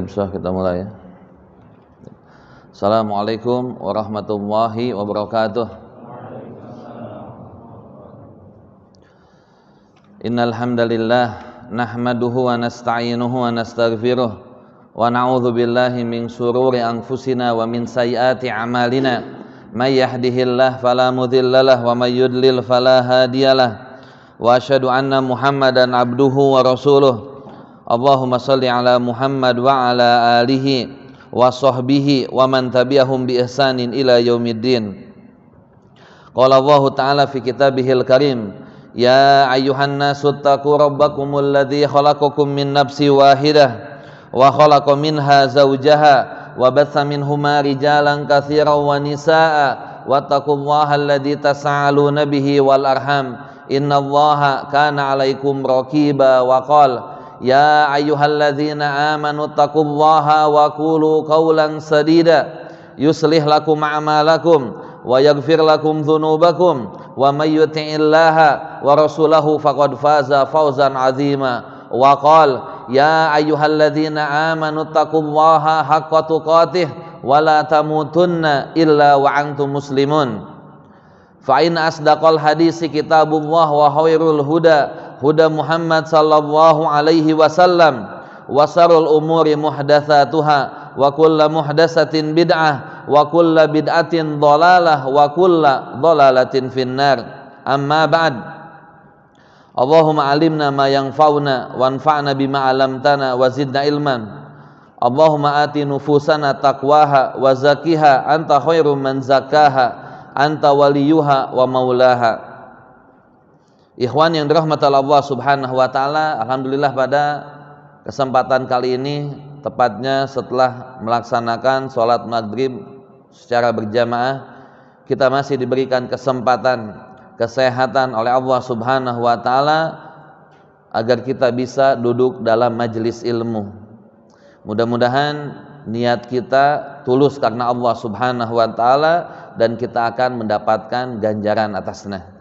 Bisa kita mulai ya. Assalamualaikum warahmatullahi wabarakatuh. Innal hamdalillah nahmaduhu wa nasta'inuhu wa nastaghfiruh wa na'udzu billahi min shururi anfusina wa min sayyiati a'malina. May yahdihillahu fala mudhillalah wa may yudlil fala hadiyalah. Wa asyhadu anna Muhammadan abduhu wa rasuluh. Allahumma salli ala Muhammad wa ala alihi wa sahbihi wa man tabi'ahum bi ihsanin ila yaumiddin. Qala Allah ta'ala fi kitabihil karim, ya ayyuhan nasu taqu rabbakumul ladzi khalaqakum min nafsin wahidah wa khalaqa minha zawjaha wa batha minhuma rijalan katsiran wa nisaa'a wattaqullaha alladzi tasaaluna bihi wal arham innallaha kana 'alaikum raqiba wa qala ya ayyuhalladzina amanu taqullaha wa qulu qawlan sadida yuslih lakum a'malakum wa yaghfir lakum dzunubakum wa may yuti'illaha wa rasulahu faqad faza fawzan 'azima wa qala ya ayyuhalladzina amanu taqullaha haqqa tuqatih wa la tamutunna illa wa antum muslimun fa in asdaqal hadisi kitabullah wa khairul huda huda Muhammad sallallahu alaihi wasallam wa sarul umuri muhdatsatuha wa kullu muhdatsatin bid'ah wa kullu bid'atin dhalalah wa kullu dhalalatin finnar. Amma ba'd. Allahumma alimna ma yanfa'una wanfa'na bima 'allamtana wa zidna ilman. Allahumma ati nufusana taqwaha wa zakkiha anta khairum man zakkaha anta waliyuha wa maulaha. Ikhwan yang dirahmati Allah Subhanahu wa taala, alhamdulillah pada kesempatan kali ini tepatnya setelah melaksanakan sholat maghrib secara berjamaah, kita masih diberikan kesempatan kesehatan oleh Allah Subhanahu wa taala agar kita bisa duduk dalam majelis ilmu. Mudah-mudahan niat kita tulus karena Allah Subhanahu wa taala dan kita akan mendapatkan ganjaran atasnya.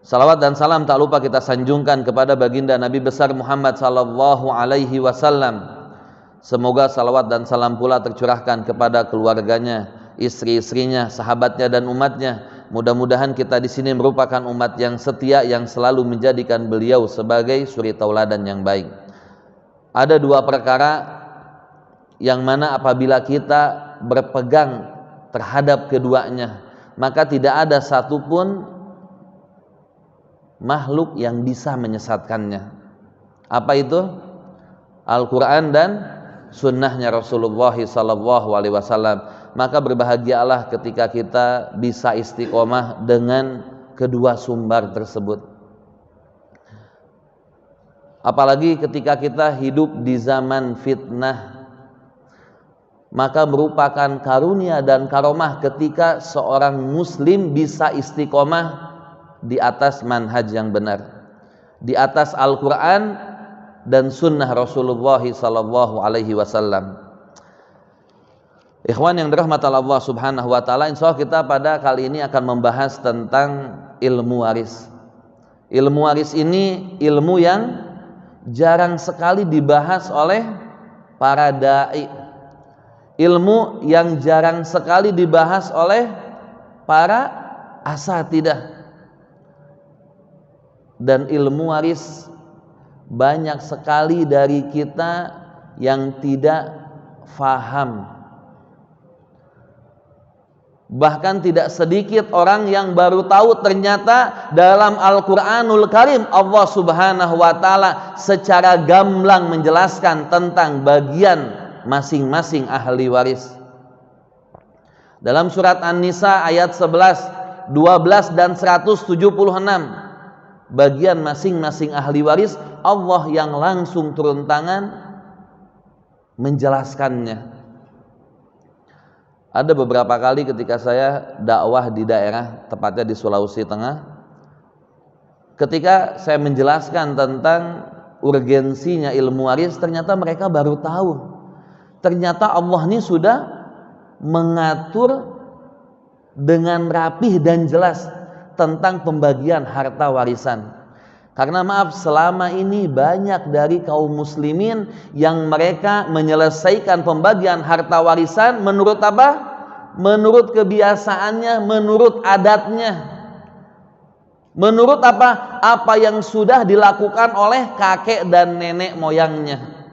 Salawat dan salam tak lupa kita sanjungkan kepada baginda Nabi besar Muhammad sallallahu alaihi wasallam. Semoga salawat dan salam pula tercurahkan kepada keluarganya, istri-istrinya, sahabatnya dan umatnya. Mudah-mudahan kita di sini merupakan umat yang setia yang selalu menjadikan beliau sebagai suri tauladan yang baik. Ada dua perkara yang mana apabila kita berpegang terhadap keduanya, maka tidak ada satupun makhluk yang bisa menyesatkannya. Apa itu? Al-Quran dan sunnahnya Rasulullah SAW. Maka berbahagialah ketika kita bisa istiqomah dengan kedua sumber tersebut. Apalagi ketika kita hidup di zaman fitnah, maka merupakan karunia dan karomah ketika seorang muslim bisa istiqomah di atas manhaj yang benar, di atas Al-Quran dan sunnah Rasulullah sallallahu alaihi wasallam. Ikhwan yang dirahmati Allah Subhanahu wa taala, insyaallah kita pada kali ini akan membahas tentang ilmu waris. Ilmu waris ini ilmu yang jarang sekali dibahas oleh para dai. Ilmu yang jarang sekali dibahas oleh para asatidah. Dan ilmu waris banyak sekali dari kita yang tidak faham. Bahkan tidak sedikit orang yang baru tahu ternyata dalam Al-Quranul Karim Allah Subhanahu wa taala secara gamblang menjelaskan tentang bagian masing-masing ahli waris. Dalam surat An-Nisa ayat 11, 12 dan 176, bagian masing-masing ahli waris Allah yang langsung turun tangan menjelaskannya. Ada beberapa kali ketika saya dakwah di daerah, tepatnya di Sulawesi Tengah, ketika saya menjelaskan tentang urgensinya ilmu waris, ternyata mereka baru tahu. Ternyata Allah ini sudah mengatur dengan rapih dan jelas tentang pembagian harta warisan. Karena maaf, selama ini banyak dari kaum muslimin yang mereka menyelesaikan pembagian harta warisan menurut apa? Menurut kebiasaannya, menurut adatnya. Menurut apa? Apa yang sudah dilakukan oleh kakek dan nenek moyangnya.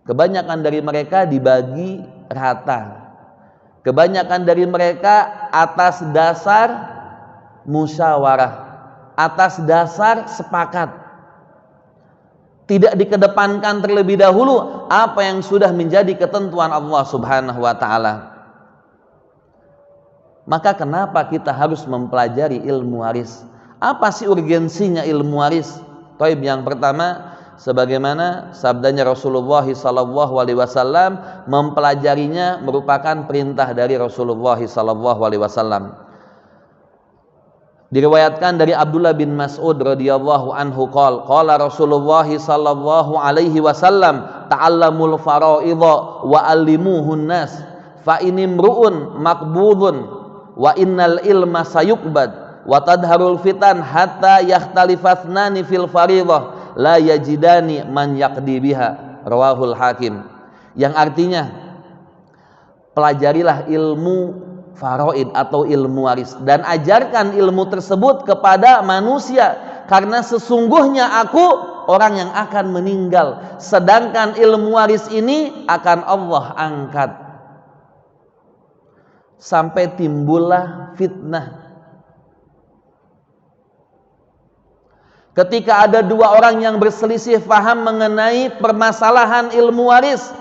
Kebanyakan dari mereka dibagi rata. Kebanyakan dari mereka atas dasar musyawarah, atas dasar sepakat. Tidak dikedepankan terlebih dahulu apa yang sudah menjadi ketentuan Allah Subhanahu wa taala. Maka kenapa kita harus mempelajari ilmu waris? Apa sih urgensinya ilmu waris? Taib, yang pertama, sebagaimana sabdanya Rasulullah SAW, mempelajarinya merupakan perintah dari Rasulullah SAW. Diriwayatkan dari Abdullah bin Mas'ud radhiyallahu anhu qala Rasulullah sallallahu alaihi wasallam, ta'allamul faraidha wa allimuhun nas fa inimru'un maqbudun wa innal ilma sayuqbad wa tadharul fitan hatta yahtalifathnani fil fariidhah la yajidani man yaqdi biha, rawahul Hakim. Yang artinya, pelajarilah ilmu faraid atau ilmu waris dan ajarkan ilmu tersebut kepada manusia, karena sesungguhnya aku orang yang akan meninggal, sedangkan ilmu waris ini akan Allah angkat sampai timbullah fitnah. Ketika ada dua orang yang berselisih faham mengenai permasalahan ilmu waris,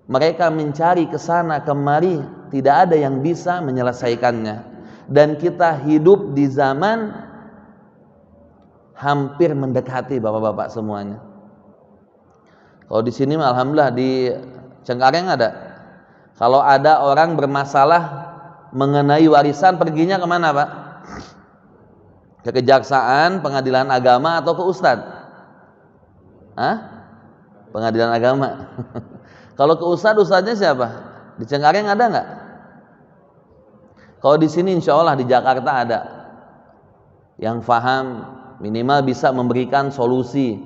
mereka mencari ke sana kemari, tidak ada yang bisa menyelesaikannya. Dan kita hidup di zaman hampir mendekati bapak-bapak semuanya. Kalau di sini alhamdulillah di Cengkareng ada. Kalau ada orang bermasalah mengenai warisan, perginya kemana Pak? Ke kejaksaan, pengadilan agama, atau ke ustadz? Pengadilan agama. Kalau ke ustadznya siapa? Di Cengkareng ada nggak? Kalau di sini insya Allah di Jakarta ada yang faham, minimal bisa memberikan solusi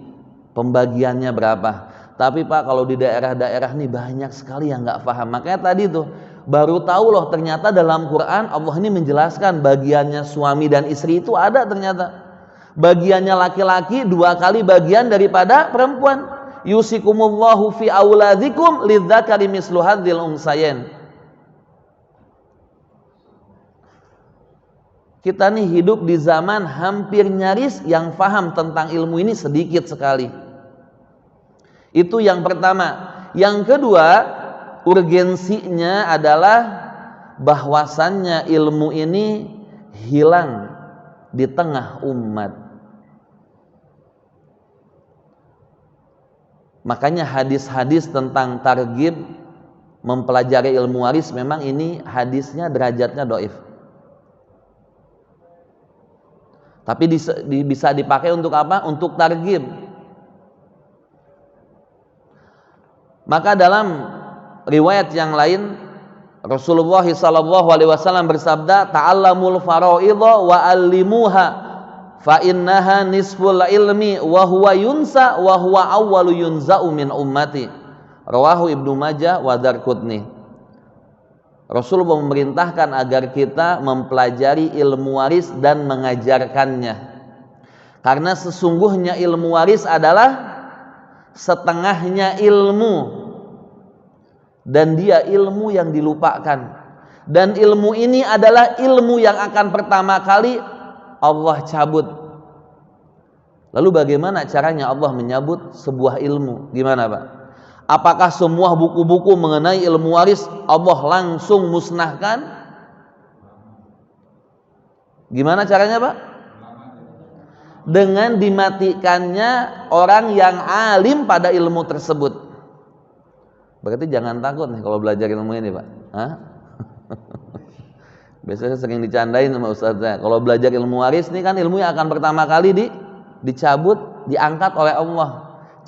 pembagiannya berapa. Tapi Pak, kalau di daerah-daerah nih banyak sekali yang nggak faham. Makanya tadi tuh baru tahu loh, ternyata dalam Quran Allah ini menjelaskan bagiannya suami dan istri itu ada ternyata. Bagiannya laki-laki 2 kali bagian daripada perempuan. Yusikumullahu fi auladikum lidzakari mislu hadzil unsayain. Kita nih hidup di zaman hampir nyaris yang faham tentang ilmu ini sedikit sekali. Itu yang pertama. Yang kedua, urgensinya adalah bahwasannya ilmu ini hilang di tengah umat. Makanya hadis-hadis tentang targhib mempelajari ilmu waris, memang ini hadisnya derajatnya dhaif. Tapi bisa dipakai untuk apa? Untuk targhib. Maka dalam riwayat yang lain Rasulullah SAW bersabda, ta'allamul faraidha wa allimuha fa innaha nisful ilmi wa huwa yunsa wa huwa awwalu yunza'u min ummati, rawahu Ibnu Majah wa Darqutni. Rasulullah memerintahkan agar kita mempelajari ilmu waris dan mengajarkannya, karena sesungguhnya ilmu waris adalah setengahnya ilmu, dan dia ilmu yang dilupakan, dan ilmu ini adalah ilmu yang akan pertama kali Allah cabut. Lalu bagaimana caranya Allah menyabut sebuah ilmu? Gimana Pak? Apakah semua buku-buku mengenai ilmu waris Allah langsung musnahkan? Gimana caranya Pak? Dengan dimatikannya orang yang alim pada ilmu tersebut. Berarti jangan takut nih kalau belajar ilmu ini Pak. Biasanya sering dicandain sama ustadznya. Kalau belajar ilmu waris ini kan ilmu yang akan pertama kali dicabut, diangkat oleh Allah.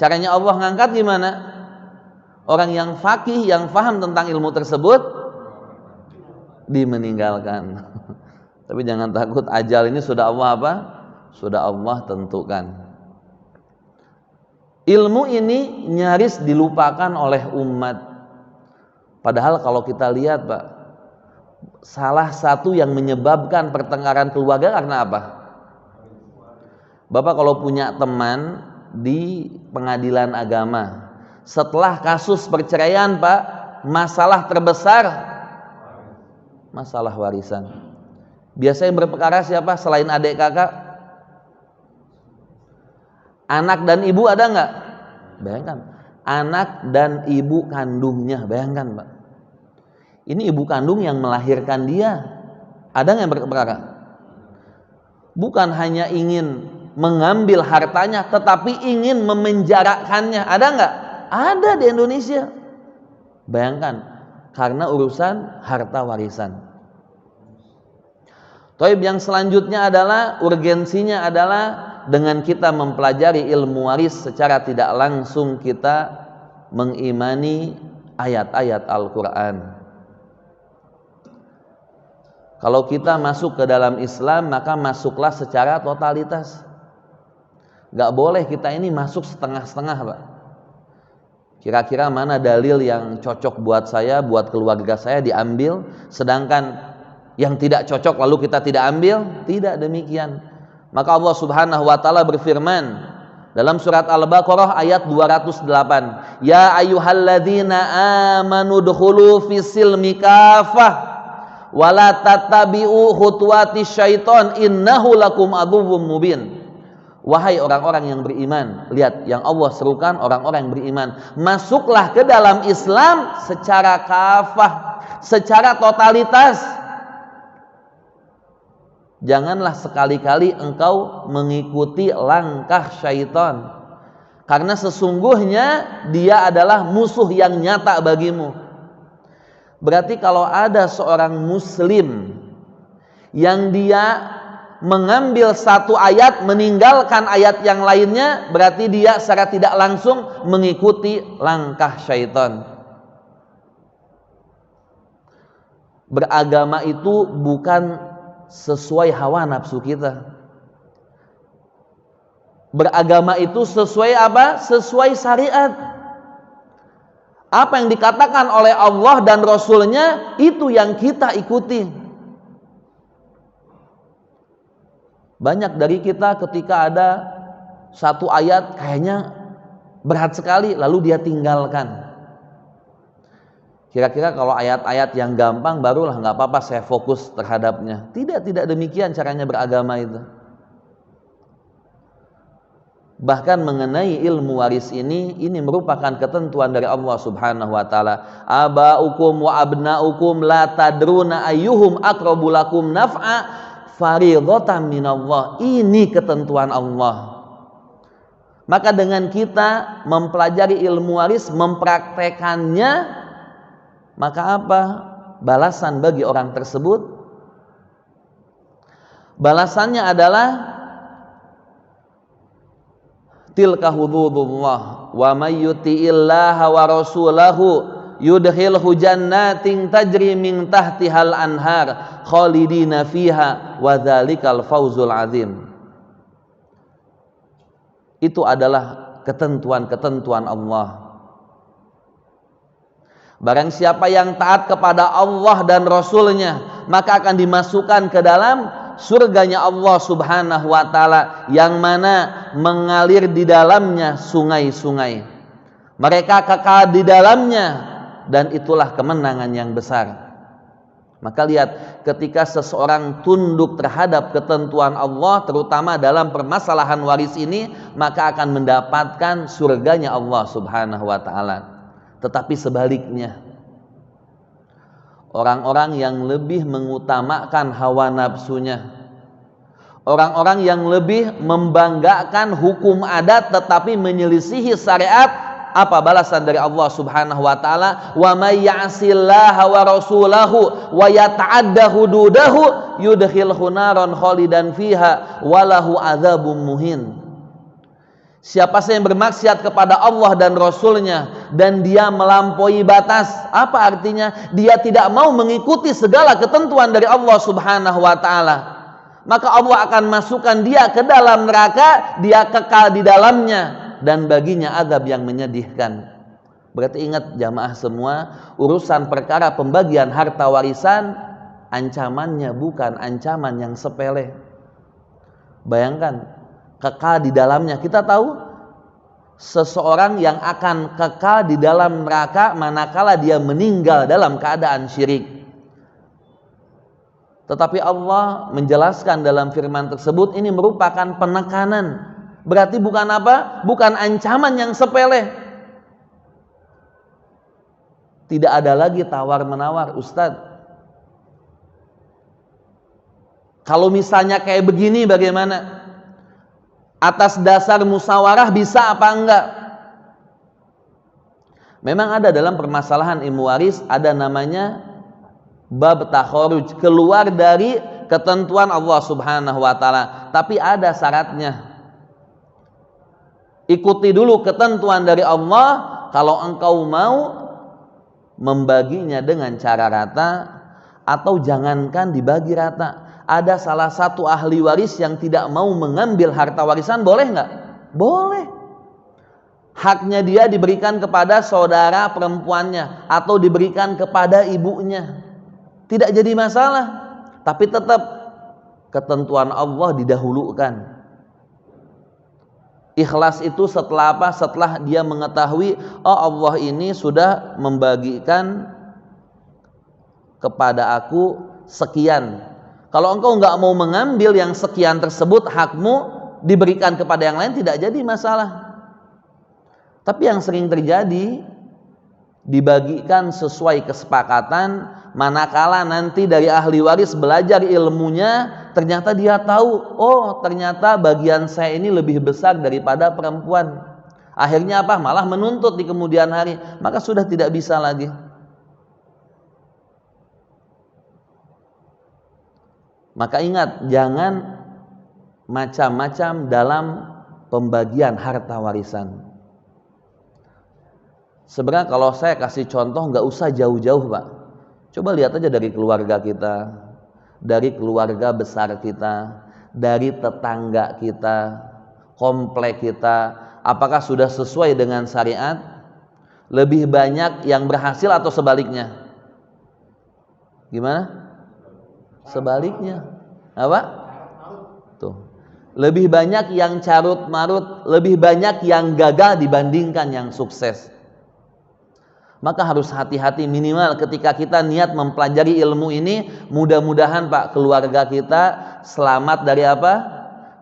Caranya Allah ngangkat gimana? Orang yang faqih, yang faham tentang ilmu tersebut dimeninggalkan. Tapi jangan takut, ajal ini sudah Allah apa? Sudah Allah tentukan. Ilmu ini nyaris dilupakan oleh umat. Padahal kalau kita lihat Pak, salah satu yang menyebabkan pertengkaran keluarga karena apa? Bapak kalau punya teman di pengadilan agama, setelah kasus perceraian Pak, masalah terbesar masalah warisan. Biasanya berperkara siapa selain adik kakak? Anak dan ibu ada nggak? Bayangkan, anak dan ibu kandungnya, bayangkan Pak. Ini ibu kandung yang melahirkan dia. Ada nggak yang berperkara? Bukan hanya ingin mengambil hartanya, tetapi ingin memenjarakannya. Ada nggak? Ada di Indonesia. Bayangkan, karena urusan harta warisan. Taib yang selanjutnya adalah, urgensinya adalah dengan kita mempelajari ilmu waris secara tidak langsung kita mengimani ayat-ayat Al-Quran. Kalau kita masuk ke dalam Islam, maka masuklah secara totalitas. Gak boleh kita ini masuk setengah-setengah Pak. Kira-kira mana dalil yang cocok buat saya, buat keluarga saya diambil, sedangkan yang tidak cocok lalu kita tidak ambil? Tidak demikian. Maka Allah Subhanahu wa taala berfirman dalam surat Al-Baqarah ayat 208, ya ayyuhalladzina amanu dkhulu fis-silmi kafah wa la tattabi'u khutuwatis syaiton innahu lakum aduwwum mubin. Wahai orang-orang yang beriman, lihat yang Allah serukan orang-orang yang beriman, masuklah ke dalam Islam secara kafah, secara totalitas. Janganlah sekali-kali engkau mengikuti langkah syaitan, karena sesungguhnya dia adalah musuh yang nyata bagimu. Berarti kalau ada seorang muslim yang dia mengambil satu ayat, meninggalkan ayat yang lainnya, berarti dia secara tidak langsung mengikuti langkah syaitan. Beragama itu bukan sesuai hawa nafsu kita. Beragama itu sesuai apa? Sesuai syariat. Apa yang dikatakan oleh Allah dan Rasulnya, itu yang kita ikuti. Banyak dari kita ketika ada satu ayat kayaknya berat sekali, lalu dia tinggalkan. Kira-kira kalau ayat-ayat yang gampang barulah nggak apa-apa saya fokus terhadapnya. Tidak demikian caranya beragama itu. Bahkan mengenai ilmu waris ini merupakan ketentuan dari Allah Subhanahu wa taala. Abaukum wa abnaukum la tadruna ayyuhum aqrabu lakum naf'a fariidatan minallah. Ini ketentuan Allah. Maka dengan kita mempelajari ilmu waris, mempraktekannya, maka apa balasan bagi orang tersebut? Balasannya adalah tilka hududullah wa may yuti'illaha wa rasulahu yudkhilhu jannatin tajri min tahtihal anhar khalidina fiha wa dzalikal fawzul azim. Itu adalah ketentuan-ketentuan Allah. Barang siapa yang taat kepada Allah dan Rasulnya, maka akan dimasukkan ke dalam surganya Allah Subhanahu wa ta'ala, yang mana mengalir di dalamnya sungai-sungai. Mereka kekal di dalamnya, dan itulah kemenangan yang besar. Maka lihat, ketika seseorang tunduk terhadap ketentuan Allah, terutama dalam permasalahan waris ini, maka akan mendapatkan surganya Allah Subhanahu wa ta'ala. Tetapi sebaliknya, orang-orang yang lebih mengutamakan hawa nafsunya, orang-orang yang lebih membanggakan hukum adat tetapi menyelisihi syariat, apa balasan dari Allah Subhanahu wa taala? Wa may ya'sillaha wa rasulahu wa yata'adda hududahu yudkhilhu naran khalidan fiha wa lahu adzabun muhin. Siapa saja yang bermaksiat kepada Allah dan Rasulnya dan dia melampaui batas, apa artinya? Dia tidak mau mengikuti segala ketentuan dari Allah Subhanahu wa ta'ala, maka Allah akan masukkan dia ke dalam neraka, dia kekal di dalamnya, dan baginya azab yang menyedihkan. Berarti ingat jamaah semua, urusan perkara pembagian harta warisan, ancamannya bukan ancaman yang sepele. Bayangkan, kekal di dalamnya. Kita tahu seseorang yang akan kekal di dalam neraka manakala dia meninggal dalam keadaan syirik. Tetapi Allah menjelaskan dalam firman tersebut, ini merupakan penekanan. Berarti bukan apa? Bukan ancaman yang sepele. Tidak ada lagi tawar-menawar, Ustadz. Kalau misalnya kayak begini bagaimana? Atas dasar musyawarah bisa apa enggak? Memang ada dalam permasalahan ilmu waris, ada namanya bab takharuj, keluar dari ketentuan Allah Subhanahu wa ta'ala. Tapi ada syaratnya. Ikuti dulu ketentuan dari Allah. Kalau engkau mau membaginya dengan cara rata, atau jangankan dibagi rata. Ada salah satu ahli waris yang tidak mau mengambil harta warisan, boleh nggak? Boleh. Haknya dia diberikan kepada saudara perempuannya atau diberikan kepada ibunya, tidak jadi masalah. Tapi tetap ketentuan Allah didahulukan. Ikhlas itu setelah apa? Setelah dia mengetahui, oh Allah ini sudah membagikan kepada aku sekian. Kalau engkau nggak mau mengambil yang sekian tersebut, hakmu diberikan kepada yang lain, tidak jadi masalah. Tapi yang sering terjadi, dibagikan sesuai kesepakatan, manakala nanti dari ahli waris belajar ilmunya, ternyata dia tahu, oh ternyata bagian saya ini lebih besar daripada perempuan. Akhirnya apa? Malah menuntut di kemudian hari, maka sudah tidak bisa lagi. Maka ingat, jangan macam-macam dalam pembagian harta warisan. Sebenarnya kalau saya kasih contoh, nggak usah jauh-jauh Pak. Coba lihat aja dari keluarga kita, dari keluarga besar kita, dari tetangga kita, komplek kita. Apakah sudah sesuai dengan syariat? Lebih banyak yang berhasil atau sebaliknya? Gimana? Sebaliknya. Apa? Tuh. Lebih banyak yang carut marut, lebih banyak yang gagal dibandingkan yang sukses. Maka harus hati-hati, minimal ketika kita niat mempelajari ilmu ini, mudah-mudahan Pak, keluarga kita selamat dari apa?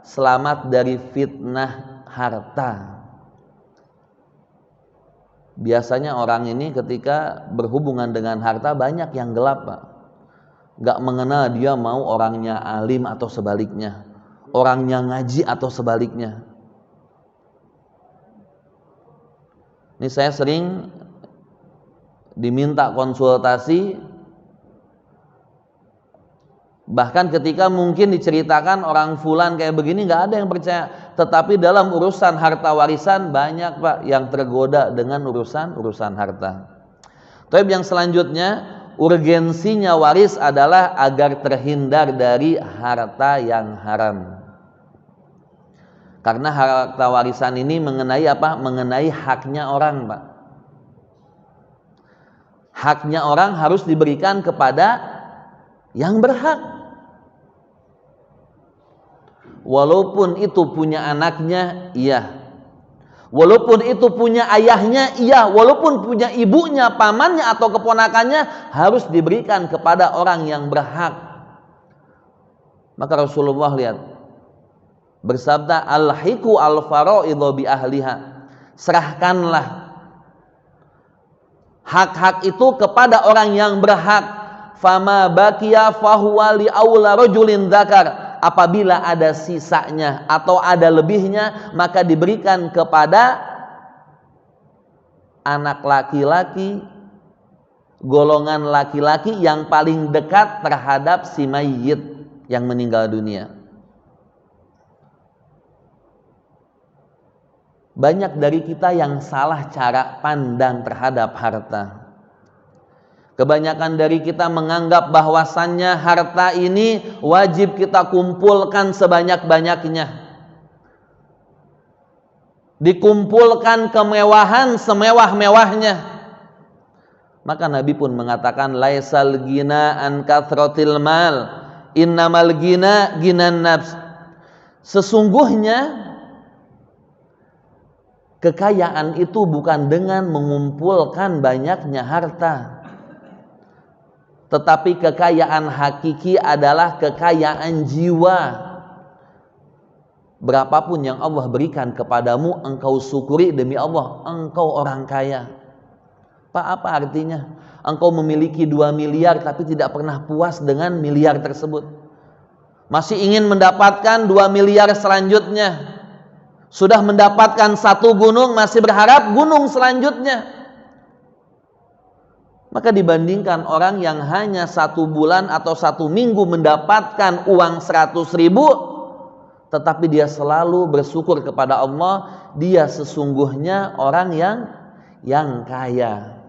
Selamat dari fitnah harta. Biasanya orang ini ketika berhubungan dengan harta banyak yang gelap Pak. Gak mengenal dia mau orangnya alim atau sebaliknya, orangnya ngaji atau sebaliknya. Ini saya sering diminta konsultasi, bahkan ketika mungkin diceritakan orang fulan kayak begini, gak ada yang percaya. Tetapi dalam urusan harta warisan banyak Pak yang tergoda dengan urusan harta. Tapi yang selanjutnya, urgensinya waris adalah agar terhindar dari harta yang haram. Karena harta warisan ini mengenai apa? Mengenai haknya orang, Pak. Haknya orang harus diberikan kepada yang berhak. Walaupun itu punya anaknya, iya. Walaupun itu punya ayahnya, iya. Walaupun punya ibunya, pamannya atau keponakannya, harus diberikan kepada orang yang berhak. Maka Rasulullah lihat bersabda, alhiqu al-fara'idhu bi ahliha. Serahkanlah hak-hak itu kepada orang yang berhak. Fama baqiya fahuwa li aula rajulin dzakar. Apabila ada sisanya atau ada lebihnya, maka diberikan kepada anak laki-laki, golongan laki-laki yang paling dekat terhadap si mayyit yang meninggal dunia. banyak dari kita yang salah cara pandang terhadap harta. Kebanyakan dari kita menganggap bahwasannya harta ini wajib kita kumpulkan sebanyak-banyaknya. Dikumpulkan kemewahan semewah-mewahnya. Maka Nabi pun mengatakan, laisal ghina an kathratil mal, innamal ghina ghinan nafs. Sesungguhnya kekayaan itu bukan dengan mengumpulkan banyaknya harta, tetapi kekayaan hakiki adalah kekayaan jiwa. Berapapun yang Allah berikan kepadamu, engkau syukuri, demi Allah engkau orang kaya. Pak, apa artinya? Engkau memiliki 2 miliar tapi tidak pernah puas dengan miliar tersebut. Masih ingin mendapatkan 2 miliar selanjutnya. Sudah mendapatkan 1 gunung, masih berharap gunung selanjutnya. Maka dibandingkan orang yang hanya 1 bulan atau 1 minggu mendapatkan uang 100 ribu, tetapi dia selalu bersyukur kepada Allah, dia sesungguhnya orang yang kaya.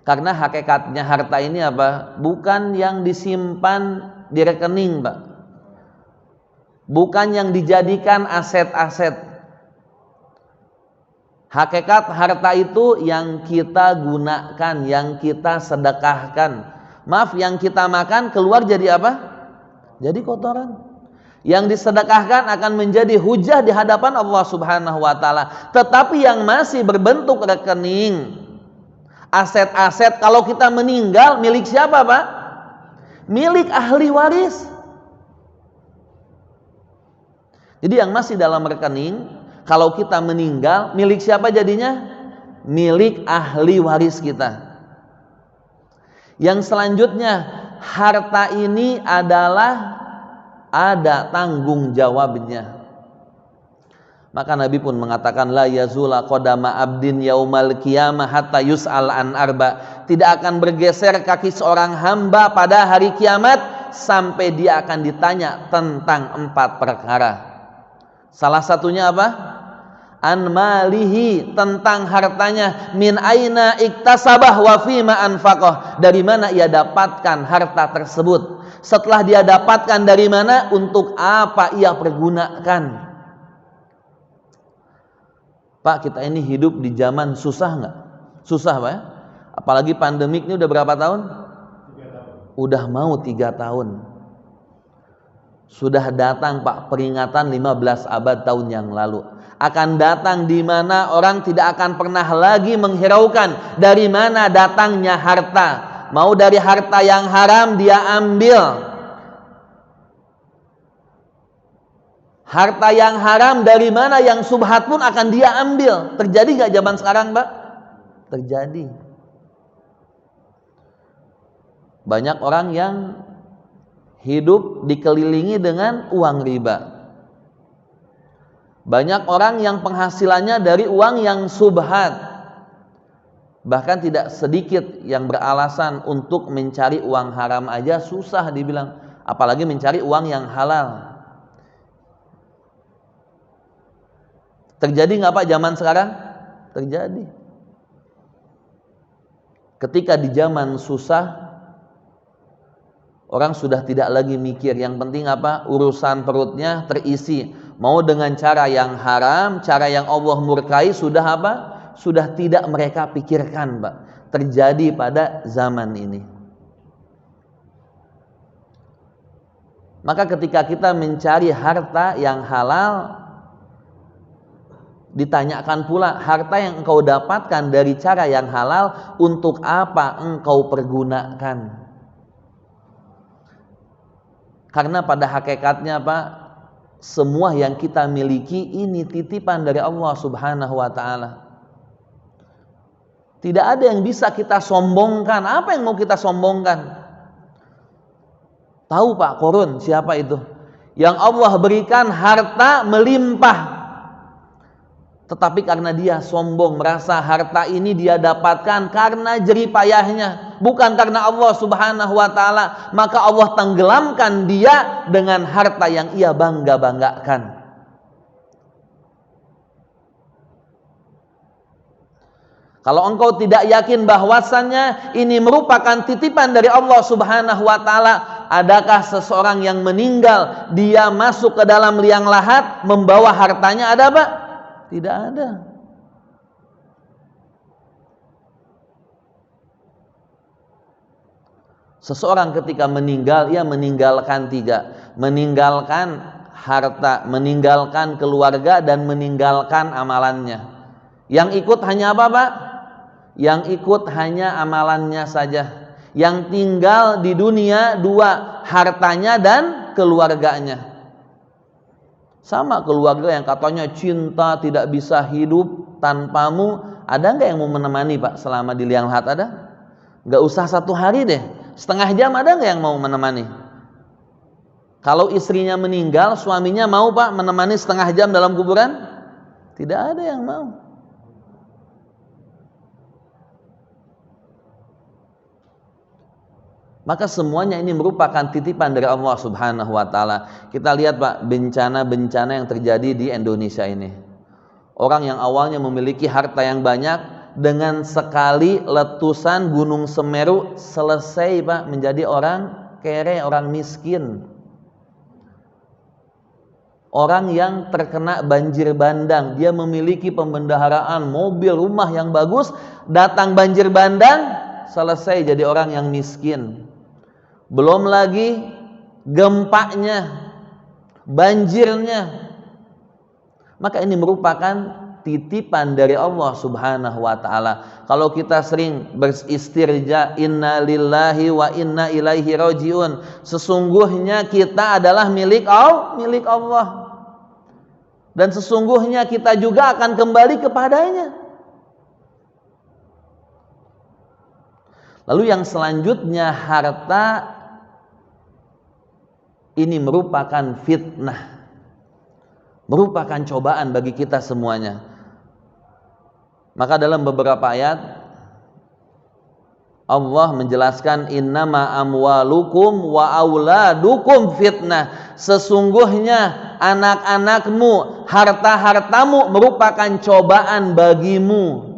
Karena hakikatnya harta ini apa? Bukan yang disimpan di rekening, Pak. Bukan yang dijadikan aset-aset. Hakikat harta itu yang kita gunakan, yang kita sedekahkan. Maaf, yang kita makan keluar jadi apa? Jadi kotoran. Yang disedekahkan akan menjadi hujah di hadapan Allah Subhanahu wa taala. Tetapi yang masih berbentuk rekening, aset-aset, kalau kita meninggal, milik siapa, Pak? Milik ahli waris. Jadi yang masih dalam rekening, kalau kita meninggal, milik siapa jadinya? Milik ahli waris kita. Yang selanjutnya, harta ini adalah ada tanggung jawabnya. Maka Nabi pun mengatakan, la yazula qadama abdin yaumal qiyamah hatta yus'al an arba. Tidak akan bergeser kaki seorang hamba pada hari kiamat sampai dia akan ditanya tentang 4 perkara. Salah satunya apa? An malihi, tentang hartanya. Min aina iktasabah wa fima anfaqah. Dari mana ia dapatkan harta tersebut? Setelah dia dapatkan dari mana, untuk apa ia pergunakan? Pak, kita ini hidup di zaman susah nggak? Susah, Pak ya? Apalagi pandemik ini udah berapa tahun? 3 tahun. Udah mau 3 tahun. Sudah datang, Pak, peringatan 15 abad tahun yang lalu. Akan datang di mana orang tidak akan pernah lagi menghiraukan dari mana datangnya harta. Mau dari harta yang haram dia ambil. Harta yang haram dari mana, yang subhat pun akan dia ambil. Terjadi gak zaman sekarang, Mbak? Terjadi. Banyak orang yang hidup dikelilingi dengan uang riba. Banyak orang yang penghasilannya dari uang yang subhat. Bahkan tidak sedikit yang beralasan untuk mencari uang haram aja susah dibilang, apalagi mencari uang yang halal. Terjadi nggak Pak zaman sekarang? Terjadi. Ketika di zaman susah, orang sudah tidak lagi mikir, yang penting apa? Urusan perutnya terisi. Mau dengan cara yang haram, cara yang Allah murkai, sudah apa? Sudah tidak mereka pikirkan, Pak. Terjadi pada zaman ini. Maka ketika kita mencari harta yang halal, ditanyakan pula, harta yang engkau dapatkan dari cara yang halal, untuk apa engkau pergunakan? Karena pada hakikatnya, Pak, semua yang kita miliki ini titipan dari Allah Subhanahu wa ta'ala. Tidak ada yang bisa kita sombongkan. Apa yang mau kita sombongkan? Tahu Pak, Korun siapa itu? Yang Allah berikan harta melimpah, tetapi karena dia sombong, merasa harta ini dia dapatkan karena jerih payahnya, bukan karena Allah Subhanahu wa ta'ala, maka Allah tenggelamkan dia dengan harta yang ia bangga-banggakan. Kalau engkau tidak yakin bahwasannya ini merupakan titipan dari Allah Subhanahu wa taala, adakah seseorang yang meninggal dia masuk ke dalam liang lahat membawa hartanya, ada Pak? Tidak ada. Seseorang ketika meninggal, ia meninggalkan tiga: meninggalkan harta, meninggalkan keluarga, dan meninggalkan amalannya. Yang ikut hanya apa Pak? Yang ikut hanya amalannya saja. Yang tinggal di dunia dua: hartanya dan keluarganya. Sama keluarga yang katanya cinta, tidak bisa hidup tanpamu, ada nggak yang mau menemani Pak selama di liang lahat? Ada? Nggak usah 1 hari deh, setengah jam ada nggak yang mau menemani? Kalau istrinya meninggal, suaminya mau Pak menemani setengah jam dalam kuburan? Tidak ada yang mau. Maka semuanya ini merupakan titipan dari Allah Subhanahu wa taala. Kita lihat Pak, bencana-bencana yang terjadi di Indonesia ini. Orang yang awalnya memiliki harta yang banyak, dengan sekali letusan Gunung Semeru selesai Pak menjadi orang kere, orang miskin. Orang yang terkena banjir bandang, dia memiliki pembendaharaan, mobil, rumah yang bagus, datang banjir bandang, selesai jadi orang yang miskin. Belum lagi gempanya, banjirnya. Maka ini merupakan titipan dari Allah Subhanahu wa taala. Kalau kita sering beristirja, inna lillahi wa inna ilaihi rajiun, sesungguhnya kita adalah milik Allah. Dan sesungguhnya kita juga akan kembali kepadanya. Lalu yang selanjutnya, harta ini merupakan fitnah, merupakan cobaan bagi kita semuanya. Maka dalam beberapa ayat Allah menjelaskan, innama amwalukum wa auladukum fitnah, sesungguhnya anak-anakmu, harta-hartamu merupakan cobaan bagimu.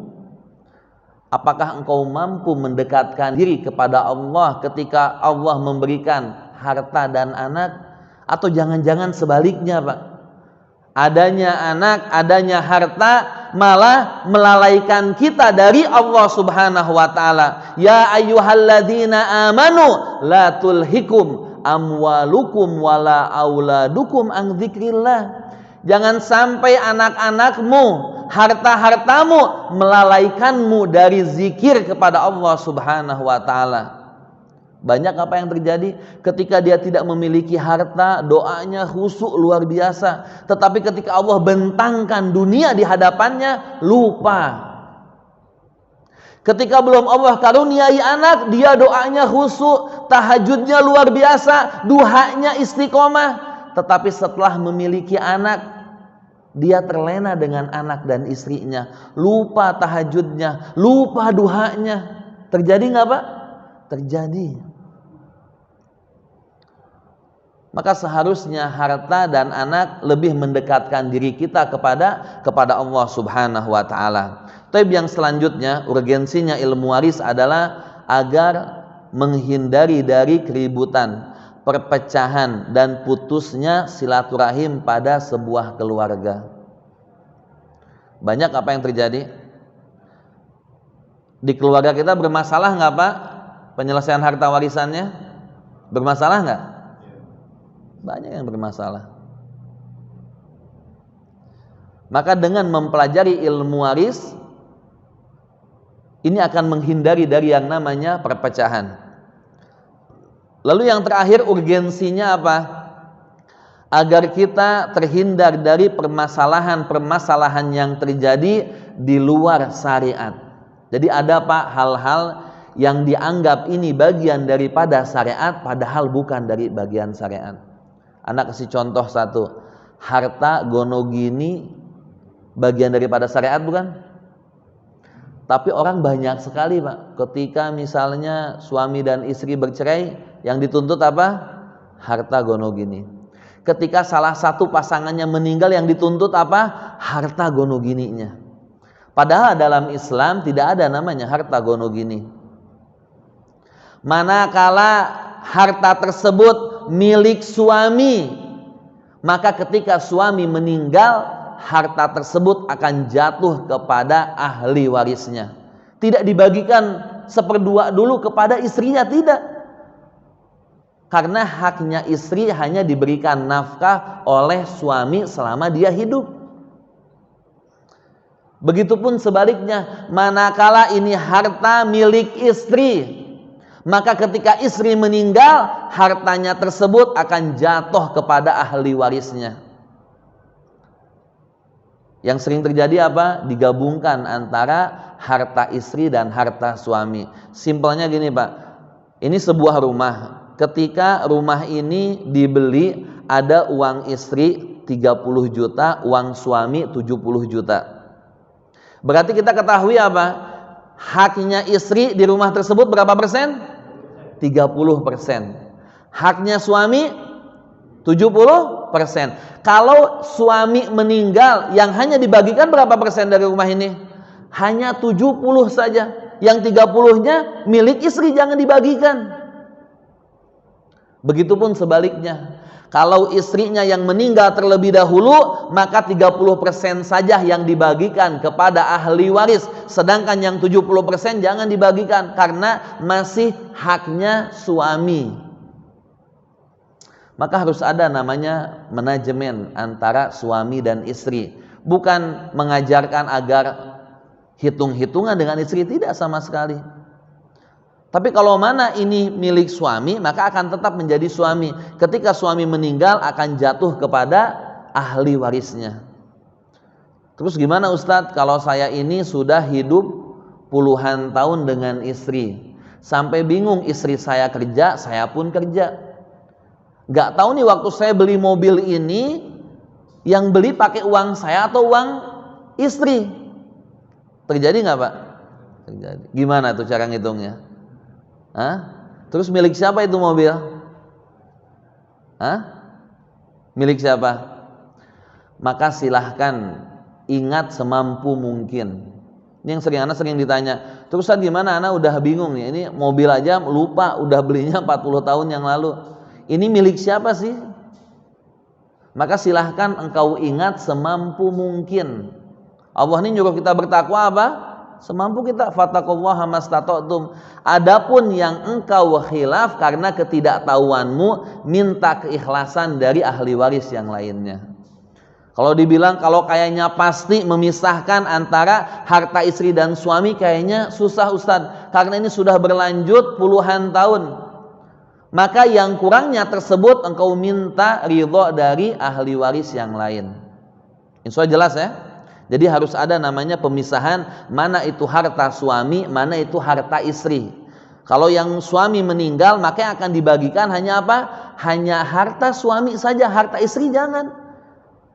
Apakah engkau mampu mendekatkan diri kepada Allah ketika Allah memberikan harta dan anak? Atau jangan-jangan sebaliknya Pak, adanya anak, adanya harta malah melalaikan kita dari Allah Subhanahu wa taala. Ya ayyuhalladzina amanu la tulhikum amwalukum wala auladukum an dzikrillah. Jangan sampai anak-anakmu, harta-hartamu melalaikanmu dari zikir kepada Allah Subhanahu wa taala. Banyak apa yang terjadi ketika dia tidak memiliki harta, doanya khusyuk luar biasa, tetapi ketika Allah bentangkan dunia di hadapannya, lupa. Ketika belum Allah karuniai anak, dia doanya khusyuk, tahajudnya luar biasa, duhanya istiqomah, tetapi setelah memiliki anak, dia terlena dengan anak dan istrinya, lupa tahajudnya, lupa duhanya. Terjadi nggak Pak? Terjadi. Maka seharusnya harta dan anak lebih mendekatkan diri kita kepada Allah Subhanahu wa taala. Tapi yang selanjutnya, urgensinya ilmu waris adalah agar menghindari dari keributan, perpecahan, dan putusnya silaturahim pada sebuah keluarga. Banyak apa yang terjadi di keluarga kita, bermasalah nggak Pak penyelesaian harta warisannya? Bermasalah nggak? Banyak yang bermasalah. Maka dengan mempelajari ilmu waris, ini akan menghindari dari yang namanya perpecahan. Lalu yang terakhir, urgensinya apa? Agar kita terhindar dari permasalahan-permasalahan yang terjadi di luar syariat. Jadi ada Pak hal-hal yang dianggap ini bagian daripada syariat, padahal bukan dari bagian syariat. Anak kasih contoh satu, harta gonogini bagian daripada syariat bukan? Tapi orang banyak sekali Pak, ketika misalnya suami dan istri bercerai, yang dituntut apa? Harta gonogini. Ketika salah satu pasangannya meninggal, yang dituntut apa? Harta gonogininya. Padahal dalam Islam tidak ada namanya harta gonogini. Manakala harta tersebut milik suami, maka ketika suami meninggal, harta tersebut akan jatuh kepada ahli warisnya. Tidak dibagikan seperdua dulu kepada istrinya, tidak. Karena haknya istri hanya diberikan nafkah oleh suami selama dia hidup. Begitupun sebaliknya, manakala ini harta milik istri, maka ketika istri meninggal, hartanya tersebut akan jatuh kepada ahli warisnya. Yang sering terjadi apa? Digabungkan antara harta istri dan harta suami. Simpelnya gini Pak, ini sebuah rumah. Ketika rumah ini dibeli, ada uang istri 30 juta, uang suami 70 juta. Berarti kita ketahui apa? Haknya istri di rumah tersebut berapa persen? 30%. Haknya suami 70%. Kalau suami meninggal, yang hanya dibagikan berapa persen dari rumah ini? Hanya 70 saja. Yang 30-nya milik istri, jangan dibagikan. Begitupun sebaliknya. Kalau istrinya yang meninggal terlebih dahulu, maka 30% saja yang dibagikan kepada ahli waris. Sedangkan yang 70% jangan dibagikan, karena masih haknya suami. Maka harus ada namanya manajemen antara suami dan istri. Bukan mengajarkan agar hitung-hitungan dengan istri, tidak sama sekali. Tapi kalau mana ini milik suami, maka akan tetap menjadi suami. Ketika suami meninggal, akan jatuh kepada ahli warisnya. Terus gimana Ustadz kalau saya ini sudah hidup puluhan tahun dengan istri, sampai bingung, istri saya kerja, saya pun kerja. Gak tahu nih waktu saya beli mobil ini, yang beli pakai uang saya atau uang istri. Terjadi gak Pak? Terjadi. Gimana tuh cara ngitungnya? Terus milik siapa itu mobil? Milik siapa? Maka silahkan ingat semampu mungkin. Ini yang anak sering ditanya. Terus gimana? Anak udah bingung nih. Ini mobil aja lupa, udah belinya 40 tahun yang lalu. Ini milik siapa sih? Maka silahkan engkau ingat semampu mungkin. Allah ini nyuruh kita bertakwa apa? Semampu kita. Fattaqullaha mastata'tum. Adapun yang engkau khilaf karena ketidaktahuanmu, minta keikhlasan dari ahli waris yang lainnya. Kalau dibilang kalau kayaknya pasti memisahkan antara harta istri dan suami, kayaknya susah Ustadz, karena ini sudah berlanjut puluhan tahun. Maka yang kurangnya tersebut engkau minta ridho dari ahli waris yang lain. Insya Allah jelas ya. Jadi harus ada namanya pemisahan, mana itu harta suami, mana itu harta istri. Kalau yang suami meninggal, maka yang akan dibagikan hanya apa? Hanya harta suami saja, harta istri jangan.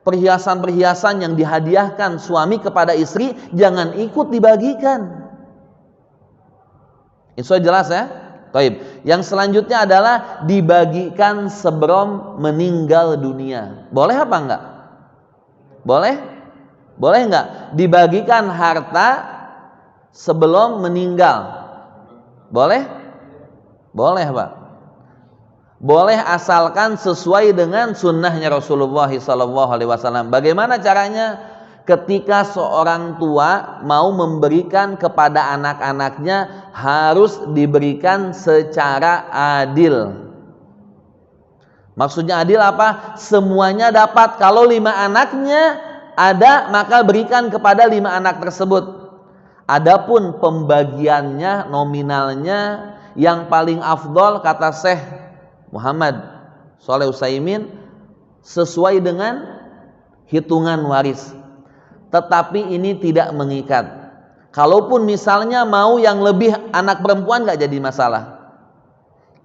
Perhiasan-perhiasan yang dihadiahkan suami kepada istri jangan ikut dibagikan. Insya Allah jelas ya. Baik. Yang selanjutnya adalah dibagikan sebelum meninggal dunia. Boleh apa enggak? Boleh? Boleh enggak? Dibagikan harta sebelum meninggal. Boleh? Boleh Pak. Boleh asalkan sesuai dengan sunnahnya Rasulullah SAW. Bagaimana caranya? Ketika seorang tua mau memberikan kepada anak-anaknya, harus diberikan secara adil. Maksudnya adil apa? Semuanya dapat. Kalau 5 anaknya ada, maka berikan kepada 5 anak tersebut. Adapun pembagiannya, nominalnya, yang paling afdol kata Syekh Muhammad Shalih Utsaimin, sesuai dengan hitungan waris. Tetapi ini tidak mengikat. Kalaupun misalnya mau yang lebih anak perempuan gak jadi masalah.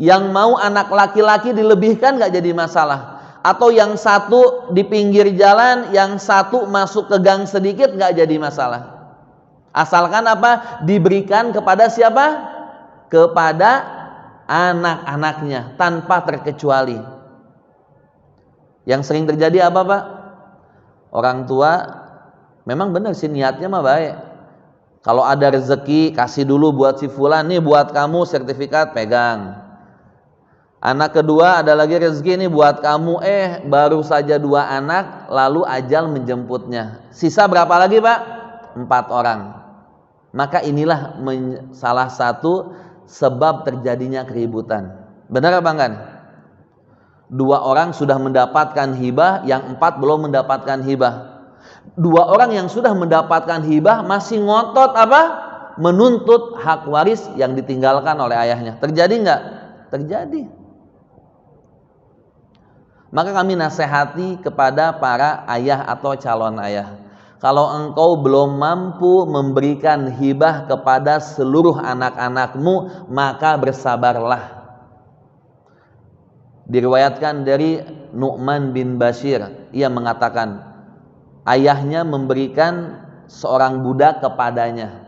Yang mau anak laki-laki dilebihkan gak jadi masalah. Atau yang satu di pinggir jalan, yang satu masuk ke gang sedikit gak jadi masalah. Asalkan apa? Diberikan kepada siapa? Kepada anak-anaknya tanpa terkecuali. Yang sering terjadi apa Pak? Orang tua memang benar sih niatnya mah baik, Kalau ada rezeki kasih dulu buat si fulan, nih buat kamu sertifikat, pegang. Anak kedua ada lagi rezeki nih buat kamu, baru saja 2 anak lalu ajal menjemputnya. Sisa berapa lagi Pak? 4 orang. Maka inilah salah satu sebab terjadinya keributan. Benar apa enggak? 2 orang sudah mendapatkan hibah, yang 4 belum mendapatkan hibah. 2 orang yang sudah mendapatkan hibah masih ngotot apa? Menuntut hak waris yang ditinggalkan oleh ayahnya. Terjadi enggak? Terjadi. Maka kami nasihati kepada para ayah atau calon ayah, kalau engkau belum mampu memberikan hibah kepada seluruh anak-anakmu, maka bersabarlah. Diriwayatkan dari Nu'man bin Bashir, ia mengatakan ayahnya memberikan seorang budak kepadanya.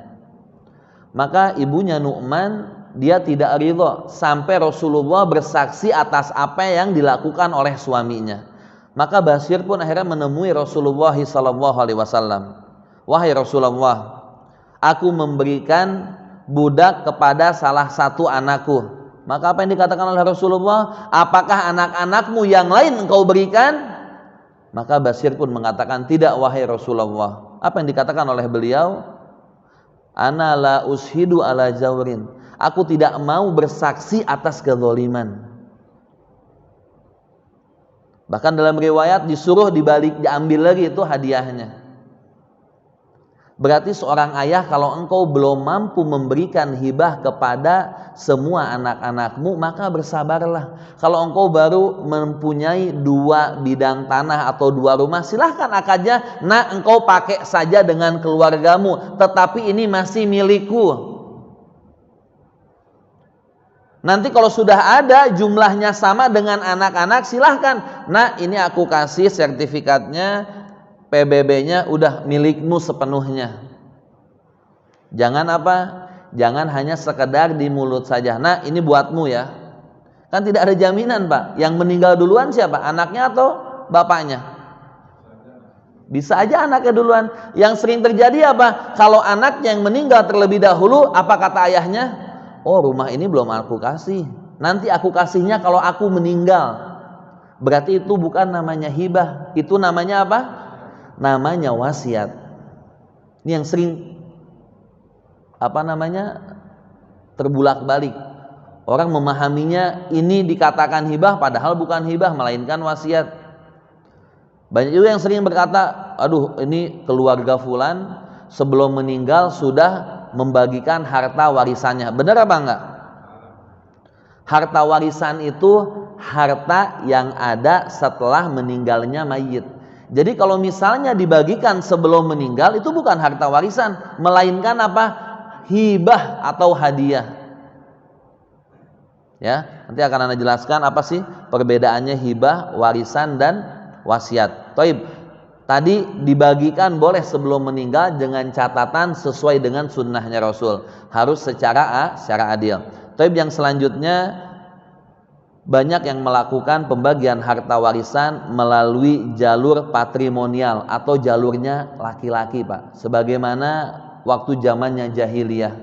Maka ibunya Nu'man, dia tidak ridho sampai Rasulullah bersaksi atas apa yang dilakukan oleh suaminya. Maka Bashir pun akhirnya menemui Rasulullah SAW. Wahai Rasulullah, aku memberikan budak kepada salah satu anakku. Maka apa yang dikatakan oleh Rasulullah? Apakah anak-anakmu yang lain engkau berikan? Maka Bashir pun mengatakan, tidak wahai Rasulullah. Apa yang dikatakan oleh beliau? Ana la ushidu ala jawrin. Aku tidak mau bersaksi atas kezaliman. Bahkan dalam riwayat disuruh diambil lagi itu hadiahnya. Berarti seorang ayah, kalau engkau belum mampu memberikan hibah kepada semua anak-anakmu, maka bersabarlah. Kalau engkau baru mempunyai 2 bidang tanah atau 2 rumah, silahkan akadnya, nah engkau pakai saja dengan keluargamu, tetapi ini masih milikku. Nanti kalau sudah ada jumlahnya sama dengan anak-anak, silahkan. Nah ini aku kasih sertifikatnya, PBB-nya udah milikmu sepenuhnya. Jangan apa? Jangan hanya sekedar di mulut saja. Nah ini buatmu ya. Kan tidak ada jaminan Pak. Yang meninggal duluan siapa? Anaknya atau bapaknya? Bisa aja anaknya duluan. Yang sering terjadi apa? Kalau anaknya yang meninggal terlebih dahulu, apa kata ayahnya? Oh rumah ini belum aku kasih, nanti aku kasihnya kalau aku meninggal. Berarti itu bukan namanya hibah, itu namanya apa? Namanya wasiat. Ini yang sering terbulak-balik. Orang memahaminya ini dikatakan hibah, padahal bukan hibah, melainkan wasiat. Banyak juga yang sering berkata, aduh ini keluarga fulan sebelum meninggal sudah membagikan harta warisannya. Benar apa enggak? Harta warisan itu harta yang ada setelah meninggalnya mayit. Jadi kalau misalnya dibagikan sebelum meninggal, itu bukan harta warisan, melainkan apa? Hibah atau hadiah. Ya, nanti akan Anda jelaskan apa sih perbedaannya hibah, warisan dan wasiat. Taib. Tadi dibagikan boleh sebelum meninggal dengan catatan sesuai dengan sunnahnya Rasul, harus secara adil. Tapi yang selanjutnya, banyak yang melakukan pembagian harta warisan melalui jalur patrimonial atau jalurnya laki-laki Pak. Sebagaimana waktu zamannya jahiliyah.